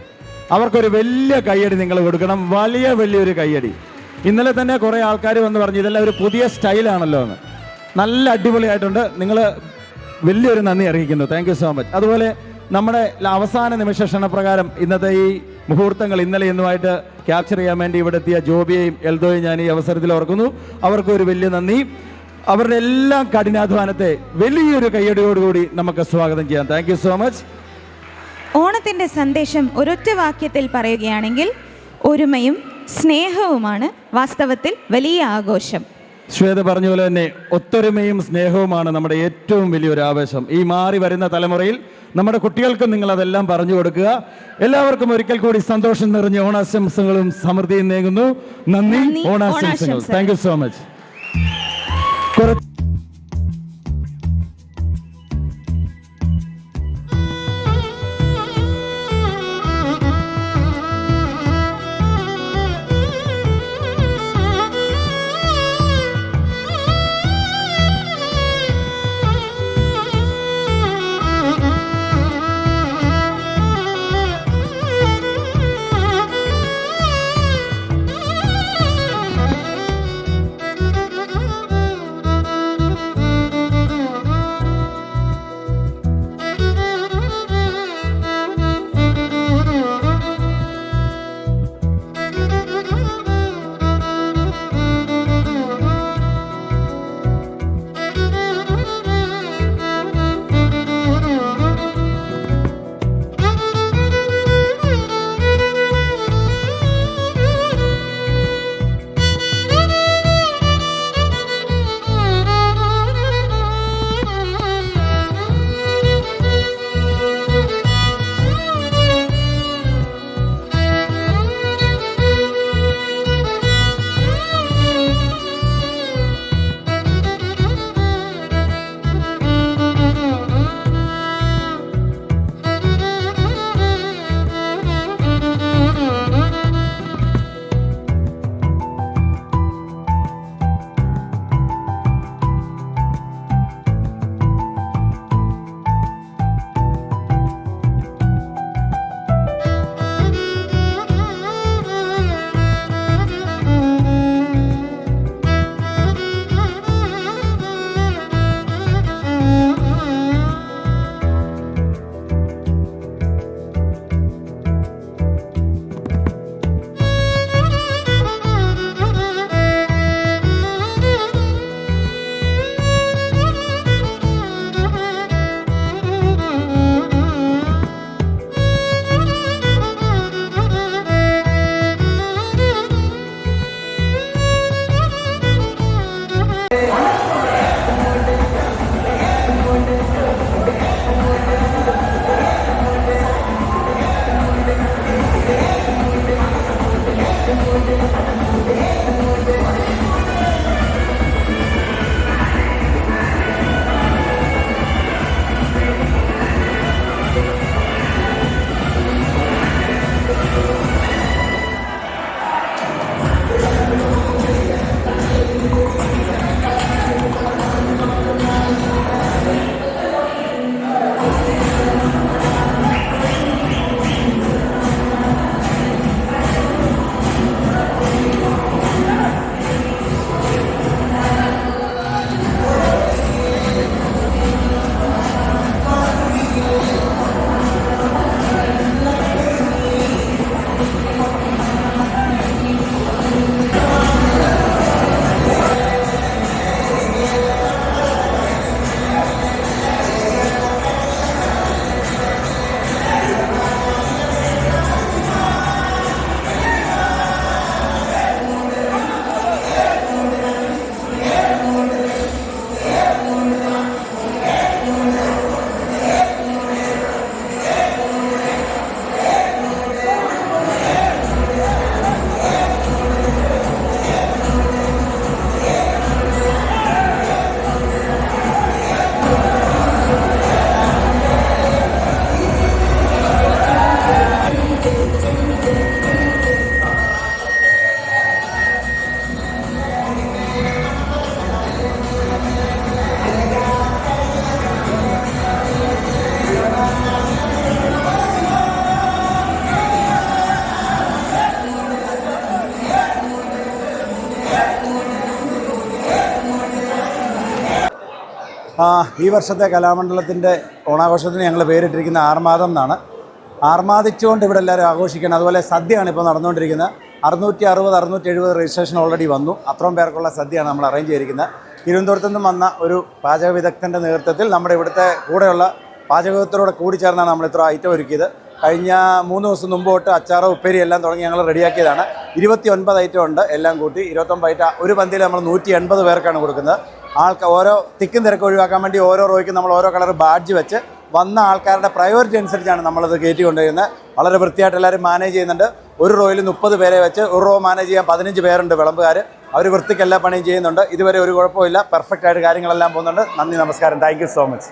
അവർക്കൊരു വലിയ കയ്യടി നിങ്ങൾ കൊടുക്കണം. വലിയൊരു കയ്യടി. ഇന്നലെ തന്നെ കുറേ ആൾക്കാർ വന്ന് പറഞ്ഞു ഇതെല്ലാം ഒരു പുതിയ സ്റ്റൈലാണല്ലോ എന്ന്. നല്ല അടിപൊളിയായിട്ടുണ്ട്. നിങ്ങൾ വലിയൊരു നന്ദി അറിയിക്കുന്നു. Thank you so much. അതുപോലെ നമ്മുടെ അവസാന നിമിഷ ക്ഷണപ്രകാരം ഇന്നത്തെ ഈ മുഹൂർത്തങ്ങൾ ഇന്നലെ ഇന്നുമായിട്ട് ക്യാപ്ചർ ചെയ്യാൻ വേണ്ടി ഇവിടെ എത്തിയ ജോബിയെയും എൽദോയെയും ഞാൻ ഈ അവസരത്തിൽ ഓർക്കുന്നു. അവർക്കൊരു വലിയ നന്ദി. അവരുടെ എല്ലാം കഠിനാധ്വാനത്തെ വലിയൊരു കയ്യടിയോടുകൂടി നമുക്ക് സ്വാഗതം ചെയ്യാം. Thank you so much. ഓണത്തിൻ്റെ സന്ദേശം ഒരൊറ്റ വാക്യത്തിൽ പറയുകയാണെങ്കിൽ ഒരുമയും സ്നേഹവുമാണ് വാസ്തവത്തിൽ വലിയ ആഘോഷം. ശ്വേത പറഞ്ഞ പോലെ തന്നെ ഒത്തൊരുമയും സ്നേഹവുമാണ് നമ്മുടെ ഏറ്റവും വലിയൊരു ആവേശം. ഈ മാറി വരുന്ന തലമുറയിൽ നമ്മുടെ കുട്ടികൾക്കും നിങ്ങൾ അതെല്ലാം പറഞ്ഞു കൊടുക്കുക. എല്ലാവർക്കും ഒരിക്കൽ കൂടി സന്തോഷം നിറഞ്ഞ ഓണാശംസകളും സമൃദ്ധിയും നേരുന്നു. നന്ദി. ഓണാശംസകൾ. Thank you so much. ഈ വർഷത്തെ കലാമണ്ഡലത്തിൻ്റെ ഓണാഘോഷത്തിന് ഞങ്ങൾ പേരിട്ടിരിക്കുന്ന ആർമാദം എന്നാണ്. ആർമാദിച്ചുകൊണ്ട് ഇവിടെ എല്ലാവരും ആഘോഷിക്കണം. അതുപോലെ സദ്യയാണ് ഇപ്പോൾ നടന്നുകൊണ്ടിരിക്കുന്നത്. 660-670 രജിസ്ട്രേഷൻ ഓൾറെഡി വന്നു. അത്രയും പേർക്കുള്ള സദ്യയാണ് നമ്മൾ അറേഞ്ച് ചെയ്തിരിക്കുന്നത്. തിരുവനന്തപുരത്തു നിന്നും വന്ന ഒരു പാചക വിദഗ്ധൻ്റെ നേതൃത്വത്തിൽ നമ്മുടെ ഇവിടുത്തെ കൂടെയുള്ള പാചകത്തിലൂടെ കൂടി ചേർന്നാണ് നമ്മൾ ഇത്ര ഐറ്റം ഒരുക്കിയത്. കഴിഞ്ഞ 3 ദിവസം മുമ്പ് തൊട്ട് അച്ചാറ് ഉപ്പേരി എല്ലാം തുടങ്ങി ഞങ്ങൾ റെഡിയാക്കിയതാണ്. 29 ഐറ്റം ഉണ്ട്, എല്ലാം കൂട്ടി 29 ഐറ്റം. ഒരു പന്തിയിൽ നമ്മൾ 180 പേർക്കാണ് കൊടുക്കുന്നത്. ഓരോ തിക്കും തിരക്ക് ഒഴിവാക്കാൻ വേണ്ടി ഓരോ റോയ്ക്കും നമ്മൾ ഓരോ കളർ ബാഡ്ജ് വെച്ച് വന്ന ആൾക്കാരുടെ പ്രയോറിറ്റി അനുസരിച്ചാണ് നമ്മളത് കയറ്റി കൊണ്ടുവരുന്നത്. വളരെ വൃത്തിയായിട്ട് എല്ലാവരും മാനേജ് ചെയ്യുന്നുണ്ട്. ഒരു റോയിൽ 30 പേരെ വെച്ച് ഒരു റോ മാനേജ് ചെയ്യാൻ 15 പേരുണ്ട് വിളമ്പുകാർ. അവർ വൃത്തിക്ക് എല്ലാ പണിയും ചെയ്യുന്നുണ്ട്. ഇതുവരെ ഒരു കുഴപ്പമില്ല, പെർഫെക്റ്റ് ആയിട്ട് കാര്യങ്ങളെല്ലാം പോകുന്നുണ്ട്. നന്ദി, നമസ്കാരം, താങ്ക് യു സോ മച്ച്.